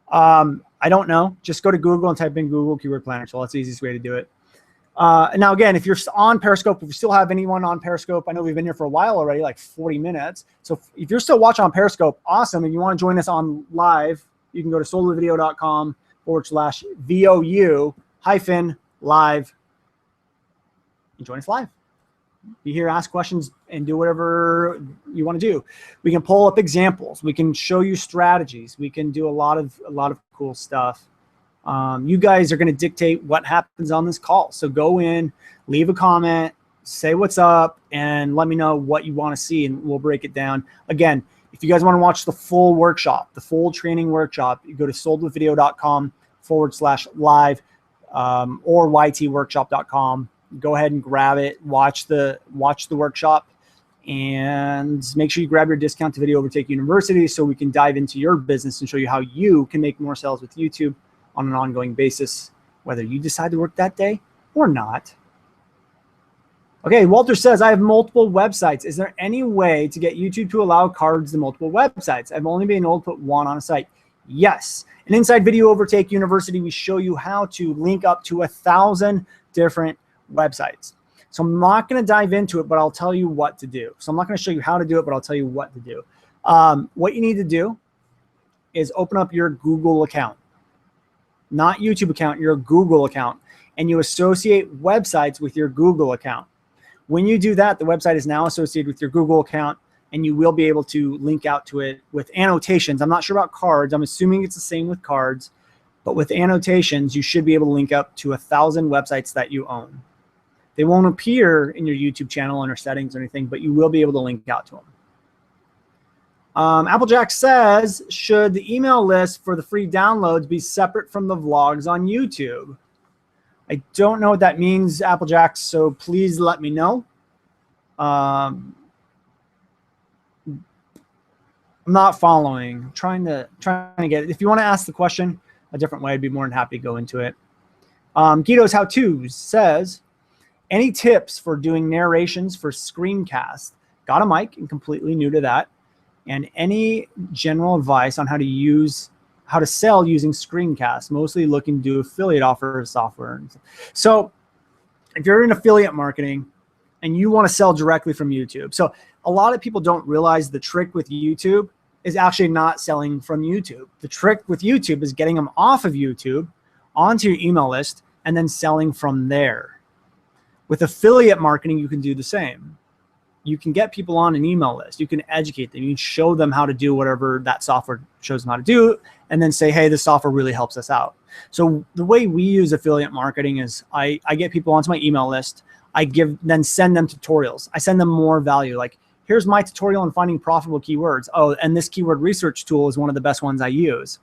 I don't know. Just go to Google and type in Google Keyword Planner tool. That's the easiest way to do it. Now, again, if you're on Periscope, if you still have anyone on Periscope, I know we've been here for a while already, like 40 minutes. So if you're still watching on Periscope, awesome. And you want to join us on live, you can go to solarvideo.com/VOU-live and join us live. Be here, ask questions, and do whatever you want to do. We can pull up examples. We can show you strategies. We can do a lot of cool stuff. You guys are going to dictate what happens on this call. So go in, leave a comment, say what's up, and let me know what you want to see, and we'll break it down. Again, if you guys want to watch the full workshop, the full training workshop, you go to soldwithvideo.com/live or ytworkshop.com. Go ahead and grab it, watch the workshop, and make sure you grab your discount to Video Overtake University so we can dive into your business and show you how you can make more sales with YouTube on an ongoing basis, whether you decide to work that day or not. Okay, Walter says, I have multiple websites. Is there any way to get YouTube to allow cards to multiple websites? I've only been able to put one on a site. Yes. And inside Video Overtake University, we show you how to link up to 1,000 different websites. So I'm not going to dive into it, but I'll tell you what to do. So I'm not going to show you how to do it, but I'll tell you what to do. What you need to do is open up your Google account. Not YouTube account, your Google account, and you associate websites with your Google account. When you do that, the website is now associated with your Google account, and you will be able to link out to it with annotations. I'm not sure about cards. I'm assuming it's the same with cards, but with annotations, you should be able to link up to 1,000 websites that you own. They won't appear in your YouTube channel under settings or anything, but you will be able to link out to them. Applejack says, should the email list for the free downloads be separate from the vlogs on YouTube? I don't know what that means, Applejack, so please let me know. I'm not following. I'm trying to get it. If you want to ask the question a different way, I'd be more than happy to go into it. Guido's How To's says, any tips for doing narrations for screencast? Got a mic and completely new to that. And any general advice on how to sell using screencast, mostly looking to do affiliate offers, software. So if you're in affiliate marketing and you want to sell directly from YouTube. So a lot of people don't realize the trick with YouTube is actually not selling from YouTube. The trick with YouTube is getting them off of YouTube onto your email list and then selling from there. With affiliate marketing, you can do the same. You can get people on an email list. You can educate them. You can show them how to do whatever that software shows them how to do, and then say, hey, this software really helps us out. So the way we use affiliate marketing is I get people onto my email list. Then send them tutorials. I send them more value. Like, here's my tutorial on finding profitable keywords. Oh, and this keyword research tool is one of the best ones I use.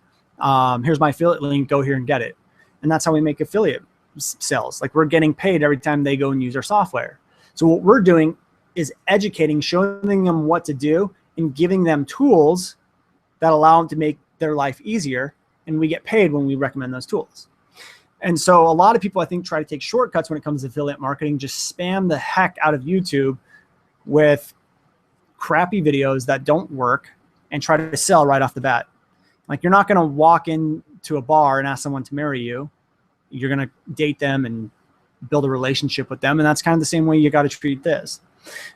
Here's my affiliate link. Go here and get it. And that's how we make affiliate sales. Like, we're getting paid every time they go and use our software. So what we're doing is educating, showing them what to do, and giving them tools that allow them to make their life easier. And we get paid when we recommend those tools. And so a lot of people, I think, try to take shortcuts when it comes to affiliate marketing, just spam the heck out of YouTube with crappy videos that don't work and try to sell right off the bat. Like, you're not going to walk into a bar and ask someone to marry you. You're going to date them and build a relationship with them. And that's kind of the same way you got to treat this.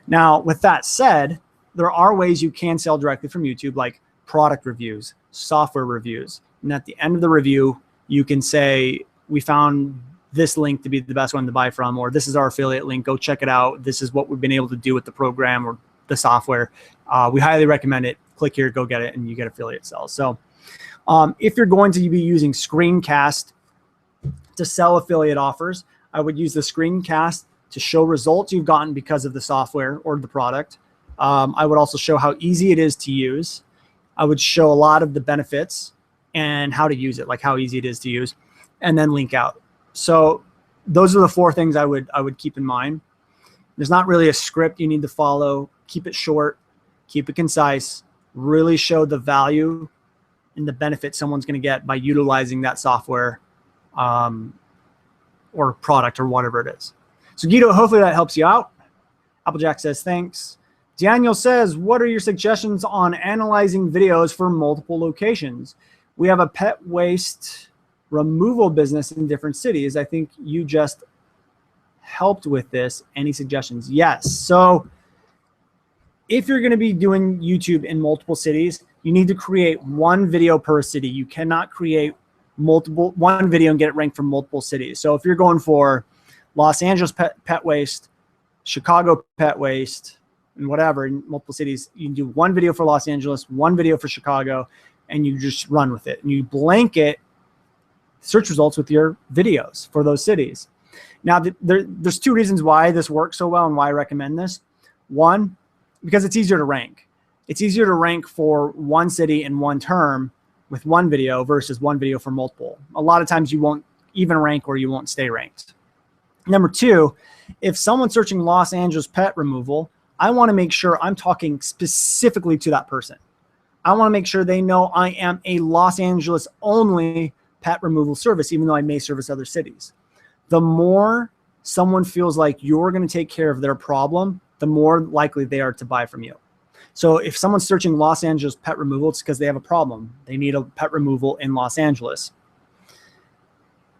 Now, with that said, there are ways you can sell directly from YouTube, like product reviews, software reviews. And at the end of the review, you can say, we found this link to be the best one to buy from, or this is our affiliate link. Go check it out. This is what we've been able to do with the program or the software. We highly recommend it. Click here, go get it, and you get affiliate sales. So if you're going to be using screencast to sell affiliate offers, I would use the screencast to show results you've gotten because of the software or the product. I would also show how easy it is to use. I would show a lot of the benefits and how to use it, like how easy it is to use, and then link out. So those are the 4 things I would keep in mind. There's not really a script you need to follow. Keep it short, keep it concise, really show the value and the benefit someone's going to get by utilizing that software or product or whatever it is. So Guido, hopefully that helps you out. Applejack says, thanks. Daniel says, what are your suggestions on analyzing videos for multiple locations? We have a pet waste removal business in different cities. I think you just helped with this. Any suggestions? Yes. So if you're going to be doing YouTube in multiple cities, you need to create one video per city. You cannot create one video and get it ranked from multiple cities. So if you're going for Los Angeles pet waste, Chicago pet waste, and whatever in multiple cities, you can do one video for Los Angeles, one video for Chicago, and you just run with it. And you blanket search results with your videos for those cities. Now, there's two reasons why this works so well and why I recommend this. One, because it's easier to rank. It's easier to rank for one city in one term with one video versus one video for multiple. A lot of times you won't even rank or you won't stay ranked. Number two, if someone's searching Los Angeles pet removal, I want to make sure I'm talking specifically to that person. I want to make sure they know I am a Los Angeles only pet removal service, even though I may service other cities. The more someone feels like you're going to take care of their problem, the more likely they are to buy from you. So if someone's searching Los Angeles pet removal, it's because they have a problem. They need a pet removal in Los Angeles,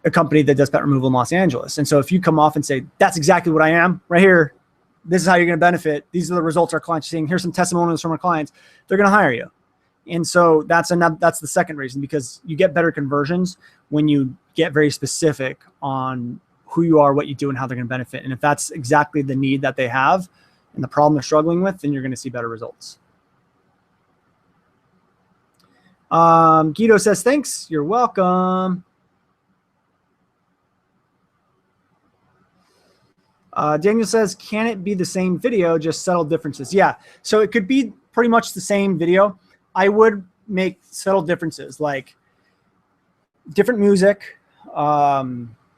a company that does pet removal in Los Angeles. And so if you come off and say, that's exactly what I am right here, this is how you're going to benefit. These are the results our clients are seeing. Here's some testimonials from our clients. They're going to hire you. And so that's the second reason, because you get better conversions when you get very specific on who you are, what you do, and how they're going to benefit. And if that's exactly the need that they have and the problem they're struggling with, then you're going to see better results. Guido says, thanks. You're welcome. Daniel says, can it be the same video, just subtle differences? Yeah. So it could be pretty much the same video. I would make subtle differences, like different music,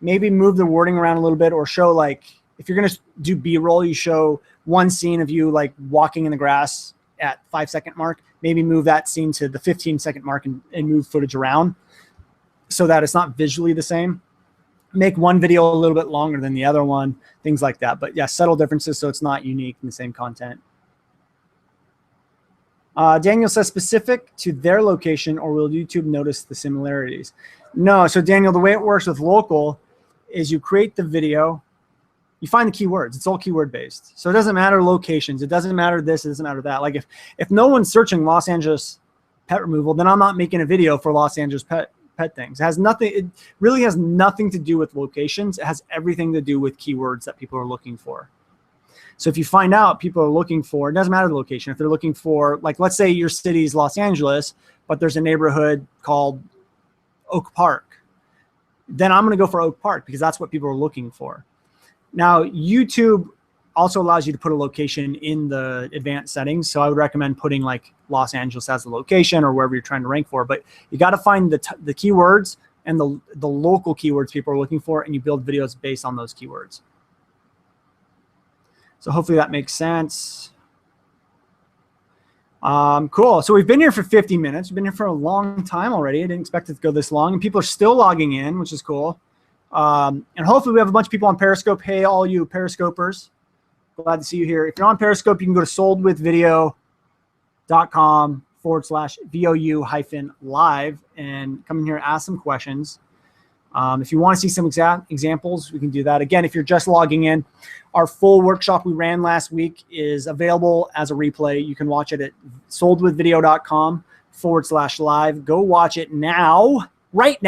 maybe move the wording around a little bit, or show, like, if you're going to do B-roll, you show one scene of you like walking in the grass at 5-second mark, maybe move that scene to the 15-second mark and move footage around so that it's not visually the same. Make one video a little bit longer than the other one, things like that. But yeah, subtle differences so it's not unique in the same content. Daniel says, specific to their location, or will YouTube notice the similarities? No. So Daniel, the way it works with local is you create the video, you find the keywords. It's all keyword based. So it doesn't matter locations. It doesn't matter this. It doesn't matter that. Like if no one's searching Los Angeles pet removal, then I'm not making a video for Los Angeles pet things. It has nothing. It really has nothing to do with locations. It has everything to do with keywords that people are looking for. So if you find out people are looking for, it doesn't matter the location. If they're looking for, like, let's say your city's Los Angeles, but there's a neighborhood called Oak Park, then I'm going to go for Oak Park because that's what people are looking for. Now, YouTube also allows you to put a location in the advanced settings. So I would recommend putting like Los Angeles as the location or wherever you're trying to rank for. But you got to find the keywords and the local keywords people are looking for, and you build videos based on those keywords. So hopefully that makes sense. Cool. So we've been here for 50 minutes. We've been here for a long time already. I didn't expect it to go this long. And people are still logging in, which is cool. And hopefully we have a bunch of people on Periscope. Hey, all you Periscopers. Glad to see you here. If you're on Periscope, you can go to soldwithvideo.com/VOU-live and come in here and ask some questions. If you want to see some examples, we can do that. Again, if you're just logging in, our full workshop we ran last week is available as a replay. You can watch it at soldwithvideo.com/live. Go watch it now, right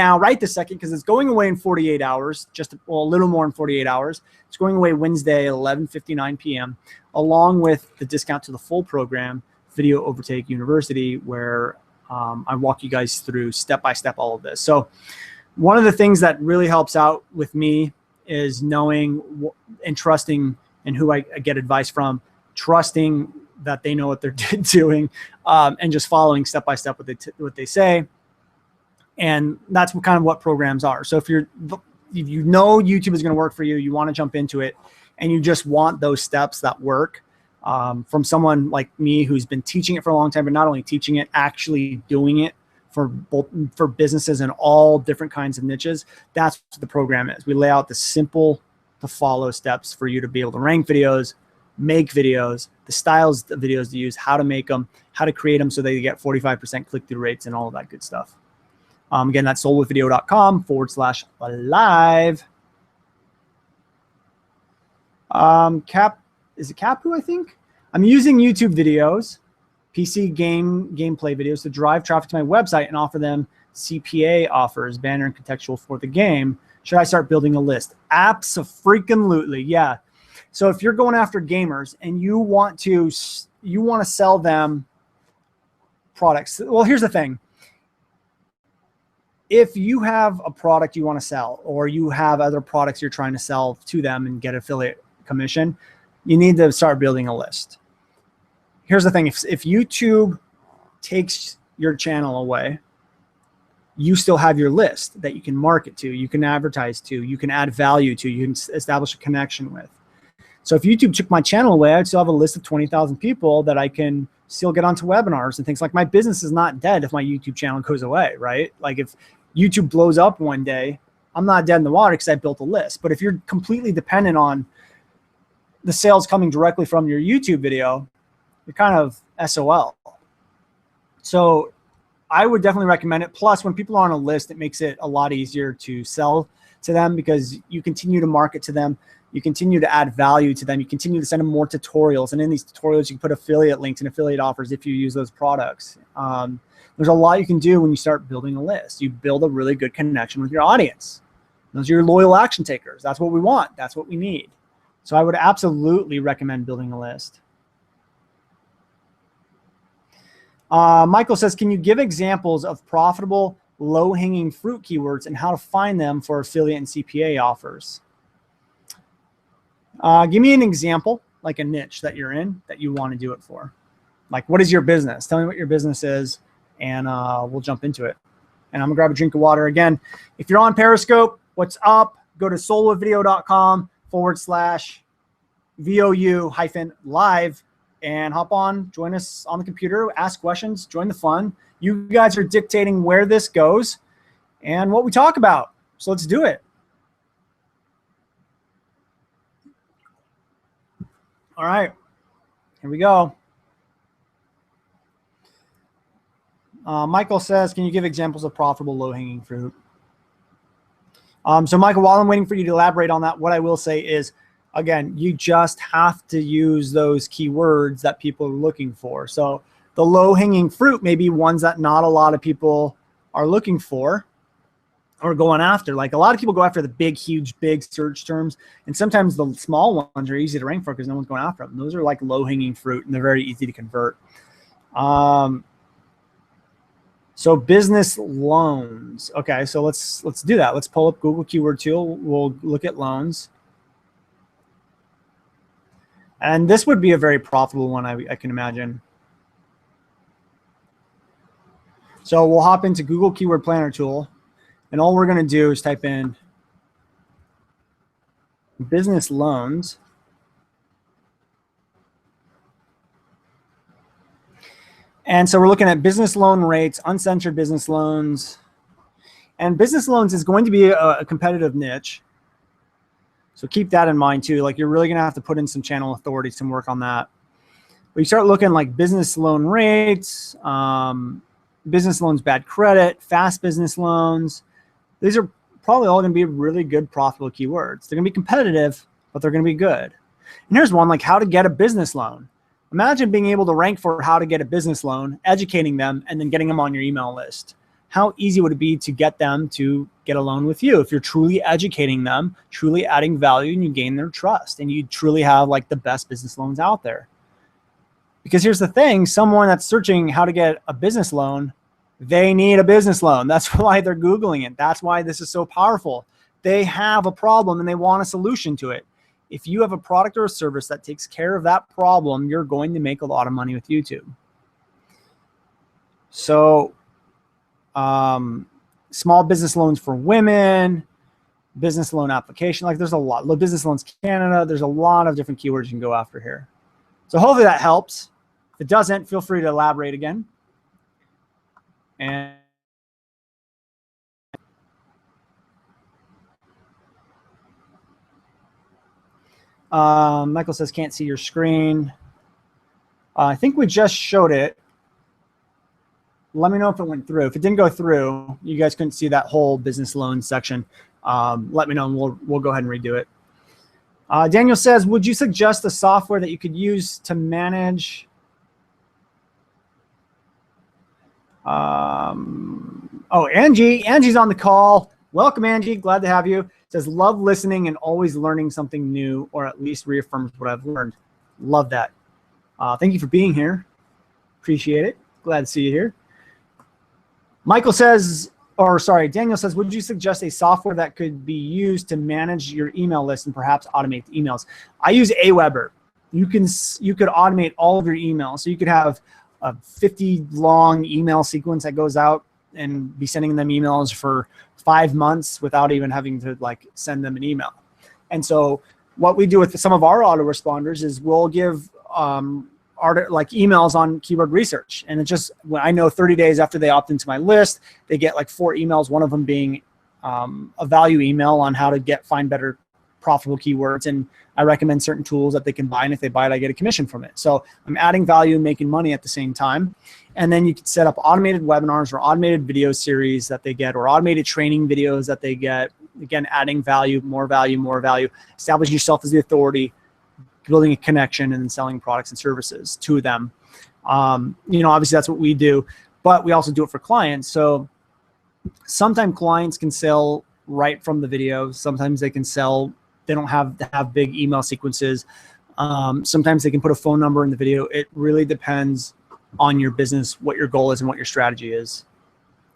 this second, because it's going away in 48 hours, a little more than 48 hours. It's going away Wednesday at 11:59 p.m., along with the discount to the full program, Video Overtake University, where I walk you guys through step-by-step all of this. So one of the things that really helps out with me is knowing and trusting in who I get advice from, trusting that they know what they're doing, and just following step-by-step what they say. And that's kind of what programs are. So if you know YouTube is going to work for you, you want to jump into it, and you just want those steps that work from someone like me who's been teaching it for a long time, but not only teaching it, actually doing it for businesses in all different kinds of niches. That's what the program is. We lay out the simple to follow steps for you to be able to rank videos, make videos, the styles of videos to use, how to make them, how to create them so that you get 45% click-through rates and all of that good stuff. Again, that's soldwithvideo.com/live. Is it Capu, I think? I'm using YouTube videos, PC gameplay videos to drive traffic to my website and offer them CPA offers, banner and contextual for the game. Should I start building a list? Abso-freaking-lutely, yeah. So if you're going after gamers and you want to sell them products, well, here's the thing. If you have a product you want to sell, or you have other products you're trying to sell to them and get affiliate commission, you need to start building a list. Here's the thing. If YouTube takes your channel away, you still have your list that you can market to, you can advertise to, you can add value to, you can establish a connection with. So if YouTube took my channel away, I'd still have a list of 20,000 people that I can still get onto webinars and things. Like, my business is not dead if my YouTube channel goes away, right? Like, if YouTube blows up one day, I'm not dead in the water because I built a list. But if you're completely dependent on the sales coming directly from your YouTube video, you're kind of SOL. So I would definitely recommend it. Plus, when people are on a list, it makes it a lot easier to sell to them because you continue to market to them. You continue to add value to them. You continue to send them more tutorials. And in these tutorials, you can put affiliate links and affiliate offers if you use those products. There's a lot you can do when you start building a list. You build a really good connection with your audience. Those are your loyal action takers. That's what we want. That's what we need. So I would absolutely recommend building a list. Michael says, can you give examples of profitable low-hanging fruit keywords and how to find them for affiliate and CPA offers? Give me an example, like a niche that you're in that you want to do it for. Like, what is your business? Tell me what your business is, and we'll jump into it. And I'm gonna grab a drink of water. Again, if you're on Periscope, what's up? Go to solovideo.com/VOU-live and hop on, join us on the computer, ask questions, join the fun. You guys are dictating where this goes and what we talk about. So let's do it. All right, here we go. Michael says, can you give examples of profitable low-hanging fruit? So Michael, while I'm waiting for you to elaborate on that, what I will say is, again, you just have to use those keywords that people are looking for. So the low-hanging fruit may be ones that not a lot of people are looking for or going after. Like, a lot of people go after the big, huge, big search terms. And sometimes the small ones are easy to rank for because no one's going after them. Those are like low-hanging fruit, and they're very easy to convert. So business loans. Okay, so let's do that. Let's pull up Google Keyword Tool. We'll look at loans. And this would be a very profitable one, I can imagine. So we'll hop into Google Keyword Planner tool, and all we're going to do is type in business loans. And so we're looking at business loan rates, uncensored business loans. And business loans is going to be a competitive niche. So keep that in mind too. Like, you're really going to have to put in some channel authority, some work on that. But you start looking like business loan rates, business loans, bad credit, fast business loans. These are probably all going to be really good, profitable keywords. They're going to be competitive, but they're going to be good. And here's one, like how to get a business loan. Imagine being able to rank for how to get a business loan, educating them, and then getting them on your email list. How easy would it be to get them to get a loan with you if you're truly educating them, truly adding value, and you gain their trust, and you truly have like the best business loans out there? Because here's the thing, someone that's searching how to get a business loan, they need a business loan. That's why they're Googling it. That's why this is so powerful. They have a problem and they want a solution to it. If you have a product or a service that takes care of that problem, you're going to make a lot of money with YouTube. So small business loans for women, business loan application, like there's a lot. Business loans Canada, there's a lot of different keywords you can go after here. So hopefully that helps. If it doesn't, feel free to elaborate again. And Michael says, can't see your screen. I think we just showed it. Let me know if it went through. If it didn't go through, you guys couldn't see that whole business loan section. Let me know and we'll go ahead and redo it. Daniel says, would you suggest a software that you could use to manage? Oh, Angie's on the call. Welcome, Angie. Glad to have you. Says, love listening and always learning something new, or at least reaffirms what I've learned. Love that. Thank you for being here. Appreciate it. Glad to see you here. Michael says, or sorry, Daniel says, would you suggest a software that could be used to manage your email list and perhaps automate the emails? I use Aweber. You could automate all of your emails. So you could have a 50 long email sequence that goes out and be sending them emails for 5 months without even having to like send them an email. And so what we do with some of our autoresponders is we'll give like emails on keyword research. And it just, I know 30 days after they opt into my list, they get like 4 emails, one of them being a value email on how to find better profitable keywords. And I recommend certain tools that they can buy. And if they buy it, I get a commission from it. So I'm adding value and making money at the same time. And then you can set up automated webinars or automated video series that they get, or automated training videos that they get. Again, adding value, more value, more value, establishing yourself as the authority, building a connection, and then selling products and services to them. You know, obviously that's what we do, but we also do it for clients. So sometimes clients can sell right from the video. Sometimes they can sell, they don't have to have big email sequences. Sometimes they can put a phone number in the video. It really depends on your business, what your goal is and what your strategy is,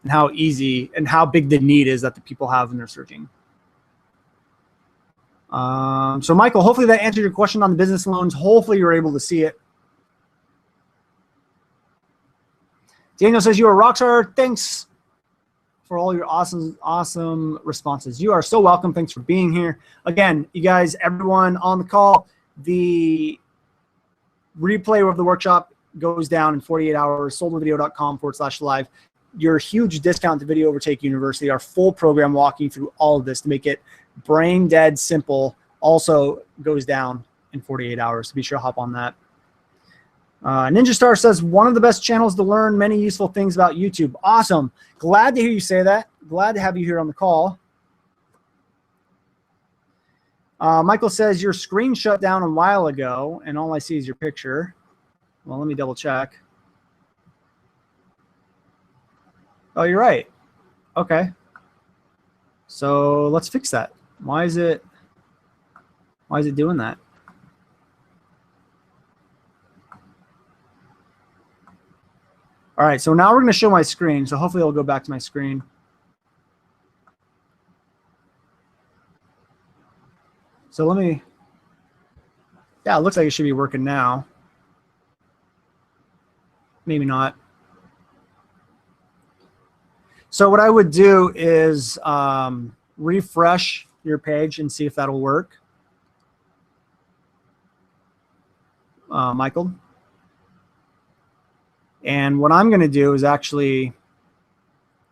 and how easy and how big the need is that the people have when they're searching. So Michael, hopefully that answered your question on the business loans. Hopefully you're able to see it. Daniel says, you're a rock star. Thanks for all your awesome responses. You are so welcome. Thanks for being here. Again, you guys, everyone on the call, the replay of the workshop goes down in 48 hours, soldwithvideo.com/live. Your huge discount to Video Overtake University, our full program walking through all of this to make it brain dead simple, also goes down in 48 hours. So be sure to hop on that. Ninja Star says, one of the best channels to learn many useful things about YouTube. Awesome. Glad to hear you say that. Glad to have you here on the call. Michael says, your screen shut down a while ago and all I see is your picture. Well, let me double check. Oh, you're right. Okay. So let's fix that. Why is it doing that? All right, so now we're going to show my screen. So hopefully it'll go back to my screen. So let me, yeah, it looks like it should be working now. Maybe not. So what I would do is refresh your page and see if that'll work. Michael. And what I'm going to do is actually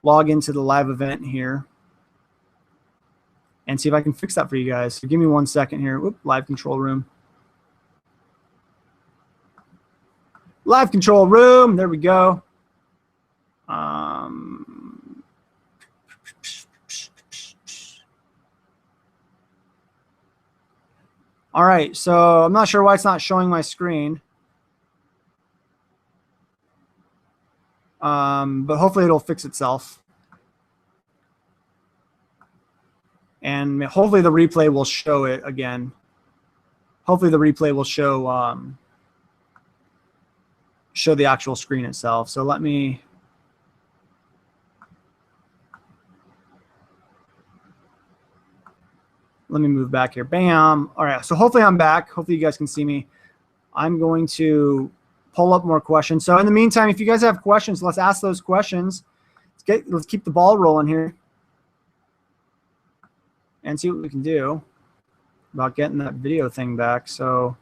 log into the live event here and see if I can fix that for you guys. So give me 1 second here. Whoop, live control room. Live control room. There we go. All right, so I'm not sure why it's not showing my screen. But hopefully it'll fix itself. And hopefully the replay will show it again. Hopefully the replay will show show the actual screen itself. So let me move back here. Bam. All right, so hopefully I'm back. Hopefully you guys can see me. I'm going to pull up more questions. So in the meantime, if you guys have questions, let's ask those questions. Let's keep the ball rolling here and see what we can do about getting that video thing back. So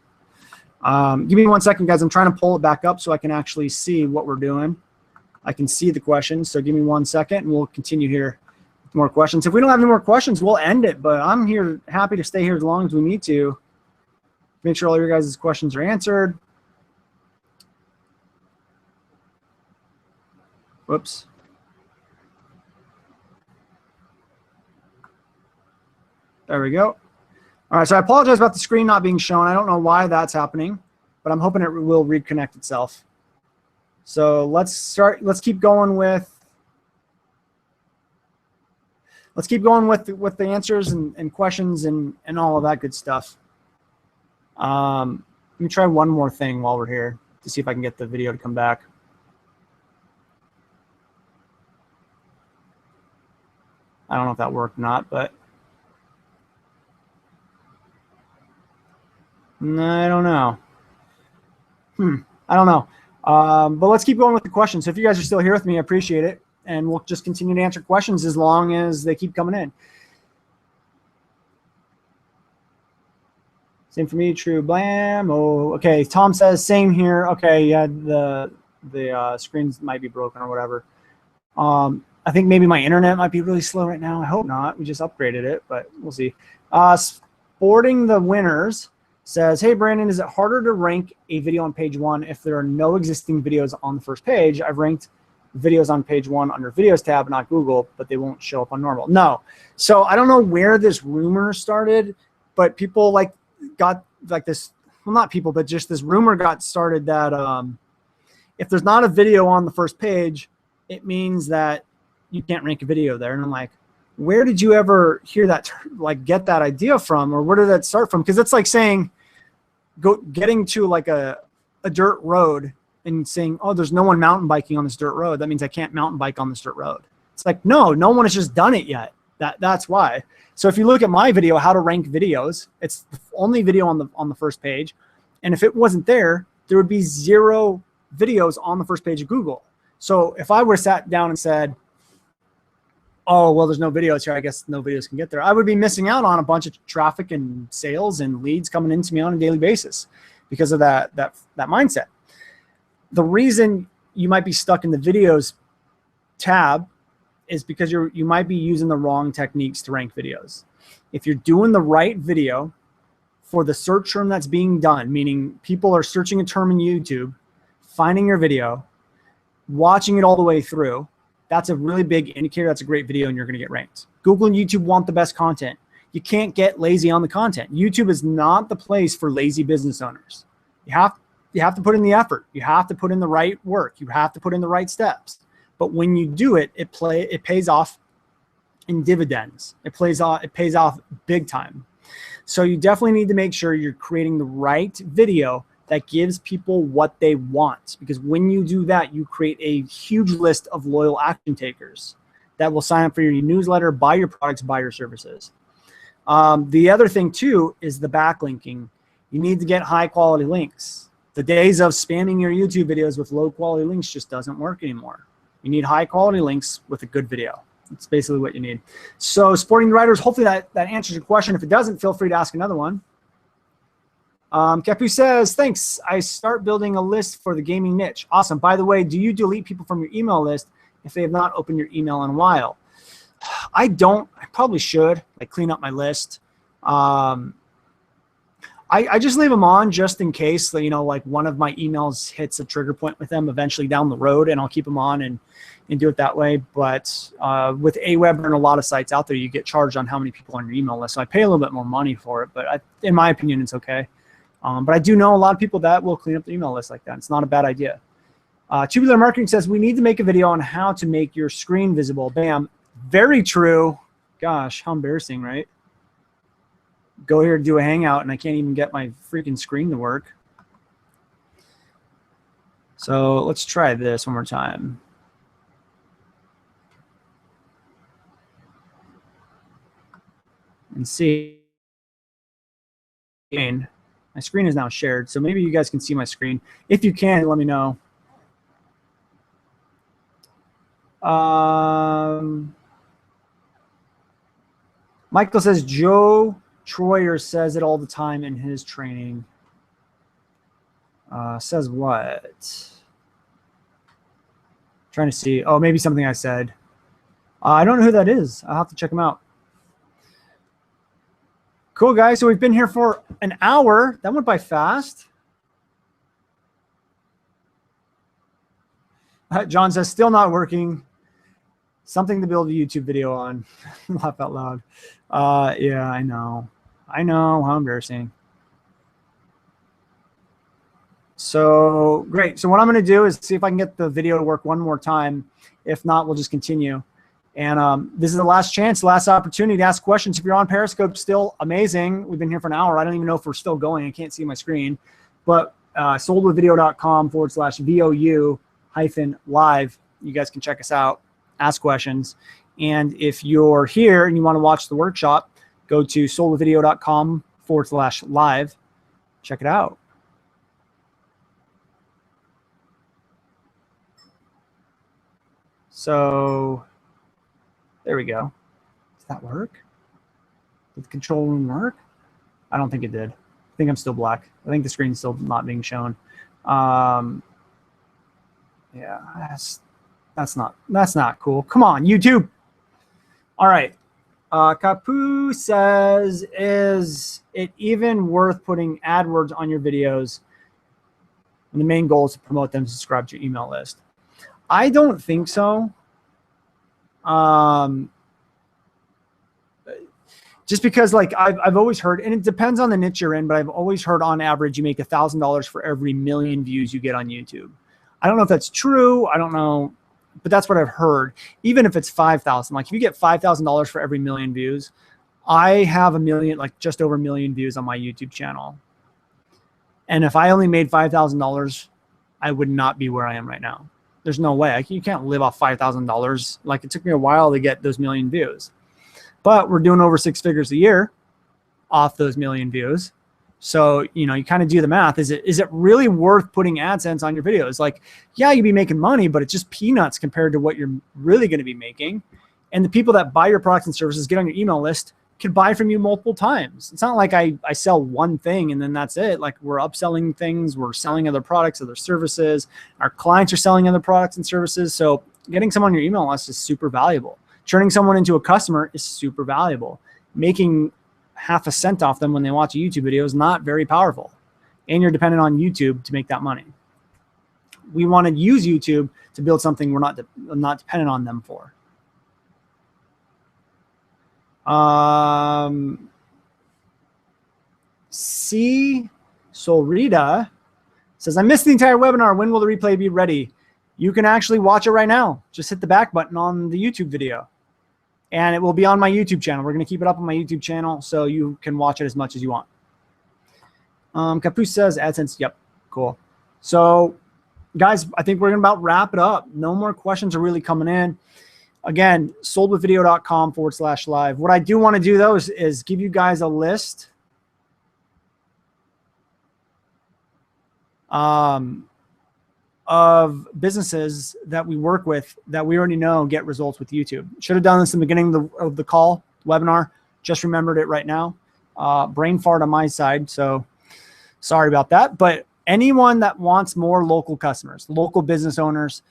give me 1 second, guys. I'm trying to pull it back up so I can actually see what we're doing. I can see the questions. So give me 1 second and we'll continue here with more questions. If we don't have any more questions, we'll end it. But I'm here, happy to stay here as long as we need to. Make sure all your guys' questions are answered. Whoops. There we go. All right, so I apologize about the screen not being shown. I don't know why that's happening, but I'm hoping it will reconnect itself. So let's keep going with the answers and questions and all of that good stuff. Let me try one more thing while we're here to see if I can get the video to come back. I don't know if that worked or not, but I don't know. I don't know. But let's keep going with the questions. So if you guys are still here with me, I appreciate it. And we'll just continue to answer questions as long as they keep coming in. Same for me, true. Blam. Oh, okay. Tom says same here. Okay, yeah, the screens might be broken or whatever. I think maybe my internet might be really slow right now. I hope not. We just upgraded it, but we'll see. Sporting the Winners says, hey, Brandon, is it harder to rank a video on page 1 if there are no existing videos on the first page? I've ranked videos on page 1 under Videos tab, not Google, but they won't show up on normal. No. So I don't know where this rumor started, but people got this, well, not people, but just this rumor got started that if there's not a video on the first page, it means that you can't rank a video there. And I'm like, where did you ever hear that, get that idea from, or where did that start from? Because it's like saying, getting to like a dirt road and saying, oh, there's no one mountain biking on this dirt road. That means I can't mountain bike on this dirt road. It's like, no one has just done it yet. That's why. So if you look at my video, how to rank videos, it's the only video on the first page. And if it wasn't there, there would be 0 videos on the first page of Google. So if I were sat down and said, oh, well, there's no videos here, I guess no videos can get there, I would be missing out on a bunch of traffic and sales and leads coming into me on a daily basis because of that mindset. The reason you might be stuck in the videos tab is because you might be using the wrong techniques to rank videos. If you're doing the right video for the search term that's being done, meaning people are searching a term in YouTube, finding your video, watching it all the way through, that's a really big indicator that's a great video and you're going to get ranked. Google and YouTube want the best content. You can't get lazy on the content. YouTube is not the place for lazy business owners. You have to put in the effort. You have to put in the right work. You have to put in the right steps. But when you do it, it pays off in dividends. It pays off big time. So you definitely need to make sure you're creating the right video that gives people what they want. Because when you do that, you create a huge list of loyal action takers that will sign up for your newsletter, buy your products, buy your services. The other thing too is the backlinking. You need to get high quality links. The days of spamming your YouTube videos with low quality links just doesn't work anymore. You need high quality links with a good video. That's basically what you need. So Sporting the Writers, hopefully that answers your question. If it doesn't, feel free to ask another one. Kepu says, thanks. I start building a list for the gaming niche. Awesome. By the way, do you delete people from your email list if they have not opened your email in a while? I don't. I probably should. Clean up my list. I just leave them on just in case, one of my emails hits a trigger point with them eventually down the road, and I'll keep them on and do it that way. But with Aweber and a lot of sites out there, you get charged on how many people on your email list. So I pay a little bit more money for it, but in my opinion, it's okay. But I do know a lot of people that will clean up the email list like that. It's not a bad idea. Tubular Marketing says, we need to make a video on how to make your screen visible. Bam. Very true. Gosh, how embarrassing, right? Go here to do a hangout and I can't even get my freaking screen to work. So let's try this one more time. And see. My screen is now shared, so maybe you guys can see my screen. If you can, let me know. Michael says Joe Troyer says it all the time in his training. Says what? Trying to see. Oh, maybe something I said. I don't know who that is. I'll have to check him out. Cool, guys. So we've been here for an hour. That went by fast. John says, still not working. Something to build a YouTube video on. Laugh out loud. Yeah, I know. I know, how embarrassing. So great. So what I'm going to do is see if I can get the video to work one more time. If not, we'll just continue. And this is the last chance, last opportunity to ask questions. If you're on Periscope, still amazing. We've been here for an hour. I don't even know if we're still going. I can't see my screen. But soldwithvideo.com/VOU-live. You guys can check us out, ask questions. And if you're here and you want to watch the workshop, go to soldwithvideo.com/live. Check it out. So there we go. Does that work? Did the control room work? I don't think it did. I think I'm still black. I think the screen's still not being shown. Yeah, that's not cool. Come on, YouTube. All right. Kapu says, is it even worth putting AdWords on your videos? And the main goal is to promote them to subscribe to your email list. I don't think so. Just because, like, I've always heard, and it depends on the niche you're in, but I've always heard on average you make $1,000 for every 1,000,000 views you get on YouTube. I don't know if that's true. I don't know, but that's what I've heard. Even if it's 5,000, like if you get $5,000 for every 1,000,000 views, I have 1,000,000, like just over 1,000,000 views on my YouTube channel. And if I only made $5,000, I would not be where I am right now. There's no way. You can't live off $5,000. Like, it took me a while to get those 1,000,000 views. But we're doing over 6 figures a year off those 1,000,000 views. So, you know, you kind of do the math. Is it really worth putting AdSense on your videos? Like, yeah, you'd be making money, but it's just peanuts compared to what you're really going to be making. And the people that buy your products and services, get on your email list, can buy from you multiple times. It's not like I sell one thing and then that's it. Like, we're upselling things, we're selling other products, other services. Our clients are selling other products and services. So getting someone on your email list is super valuable. Turning someone into a customer is super valuable. Making half a cent off them when they watch a YouTube video is not very powerful. And you're dependent on YouTube to make that money. We want to use YouTube to build something we're not dependent on them for. C. Solrita says, I missed the entire webinar. When will the replay be ready? You can actually watch it right now. Just hit the back button on the YouTube video. And it will be on my YouTube channel. We're going to keep it up on my YouTube channel so you can watch it as much as you want. Capuce says, AdSense. Yep, cool. So, guys, I think we're going to about wrap it up. No more questions are really coming in. Again, soldwithvideo.com/live. What I do want to do, though, is give you guys a list of businesses that we work with that we already know get results with YouTube. Should have done this in the beginning of the call, webinar. Just remembered it right now. Brain fart on my side, so sorry about that. But anyone that wants more local customers, local business owners,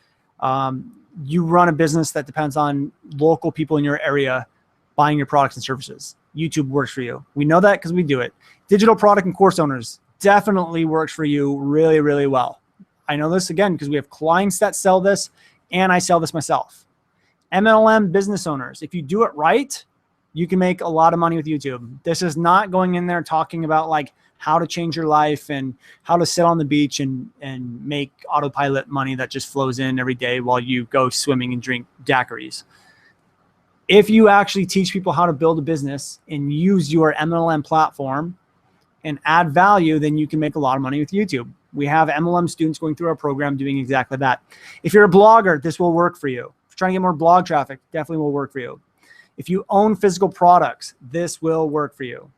you run a business that depends on local people in your area buying your products and services. YouTube works for you. We know that because we do it. Digital product and course owners definitely works for you really, really well. I know this, again, because we have clients that sell this, and I sell this myself. MLM business owners, if you do it right, you can make a lot of money with YouTube. This is not going in there talking about like how to change your life and how to sit on the beach and make autopilot money that just flows in every day while you go swimming and drink daiquiris. If you actually teach people how to build a business and use your MLM platform and add value, then you can make a lot of money with YouTube. We have MLM students going through our program doing exactly that. If you're a blogger, this will work for you. If you're trying to get more blog traffic, definitely will work for you. If you own physical products, this will work for you.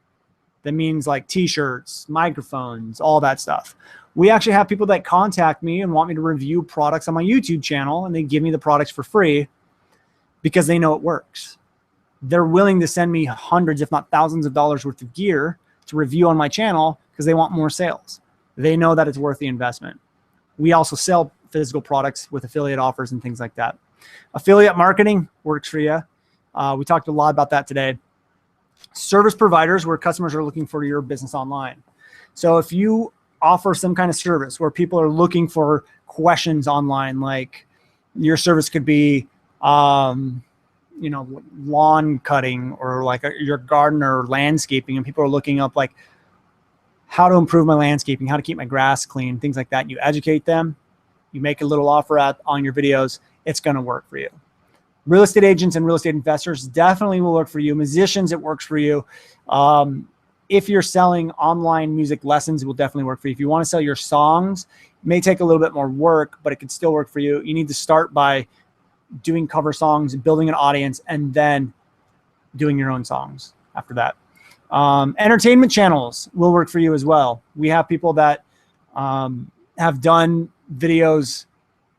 That means like t-shirts, microphones, all that stuff. We actually have people that contact me and want me to review products on my YouTube channel, and they give me the products for free because they know it works. They're willing to send me hundreds, if not thousands of dollars worth of gear to review on my channel because they want more sales. They know that it's worth the investment. We also sell physical products with affiliate offers and things like that. Affiliate marketing works for you. We talked a lot about that today. Service providers, where customers are looking for your business online. So if you offer some kind of service where people are looking for questions online, like your service could be, you know, lawn cutting or like your gardener or landscaping, and people are looking up like how to improve my landscaping, how to keep my grass clean, things like that. And you educate them, you make a little offer on your videos, it's going to work for you. Real estate agents and real estate investors definitely will work for you. Musicians, it works for you. If you're selling online music lessons, it will definitely work for you. If you want to sell your songs, it may take a little bit more work, but it can still work for you. You need to start by doing cover songs, building an audience, and then doing your own songs after that. Entertainment channels will work for you as well. We have people that have done videos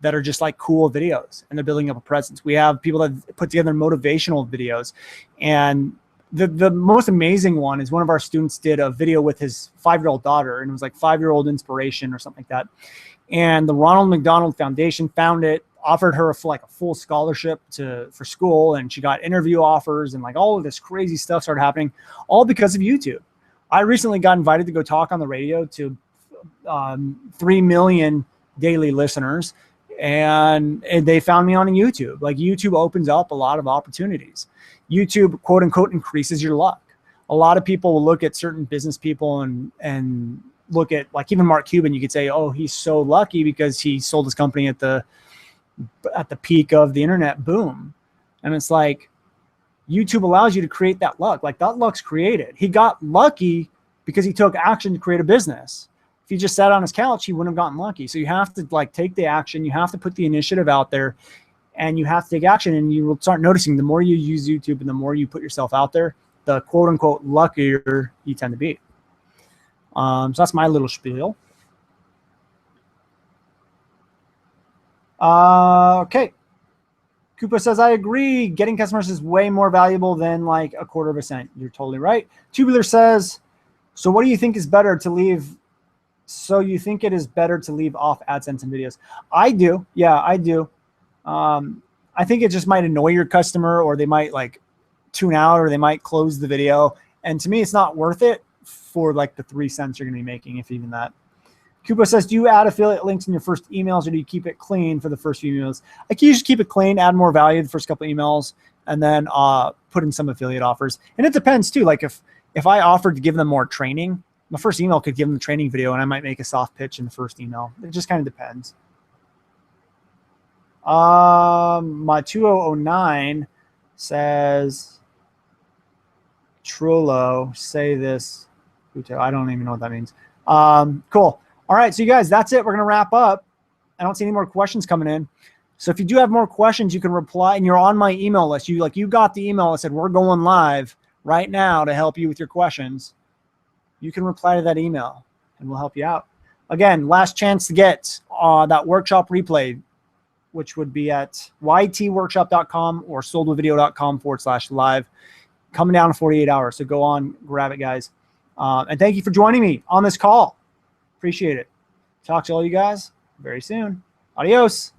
that are just like cool videos, and they're building up a presence. We have people that put together motivational videos. And the most amazing one is one of our students did a video with his 5-year-old daughter, and it was like 5-year-old inspiration or something like that. And the Ronald McDonald Foundation found it, offered her a full scholarship for school, and she got interview offers, and like all of this crazy stuff started happening, all because of YouTube. I recently got invited to go talk on the radio to 3 million daily listeners, and they found me on YouTube. Like, YouTube opens up a lot of opportunities. YouTube, quote unquote, increases your luck. A lot of people will look at certain business people and look at, like, even Mark Cuban. You could say, oh, he's so lucky because he sold his company at the peak of the internet boom. And it's like, YouTube allows you to create that luck. Like, that luck's created. He got lucky because he took action to create a business. If he just sat on his couch, he wouldn't have gotten lucky. So you have to like take the action. You have to put the initiative out there, and you have to take action. And you will start noticing the more you use YouTube and the more you put yourself out there, the quote unquote luckier you tend to be. So that's my little spiel. Okay. Koopa says, I agree. Getting customers is way more valuable than like a quarter of a cent. You're totally right. Tubular says, so what do you think is better to leave? So you think it is better to leave off AdSense and videos? I do. Yeah, I do. I think it just might annoy your customer, or they might like tune out, or they might close the video. And to me, it's not worth it for like the 3 cents you're going to be making, if even that. Koopa says, do you add affiliate links in your first emails, or do you keep it clean for the first few emails? I can usually keep it clean, add more value the first couple of emails, and then put in some affiliate offers. And it depends too. Like if I offered to give them more training, my first email could give them the training video, and I might make a soft pitch in the first email. It just kind of depends. My 2009 says, Trullo, say this. I don't even know what that means. Cool. All right, so you guys, that's it. We're going to wrap up. I don't see any more questions coming in. So if you do have more questions, you can reply, and you're on my email list. You got the email that said, we're going live right now to help you with your questions. You can reply to that email, and we'll help you out. Again, last chance to get that workshop replay, which would be at ytworkshop.com or soldwithvideo.com/live. Coming down in 48 hours. So go on, grab it, guys. And thank you for joining me on this call. Appreciate it. Talk to all you guys very soon. Adios.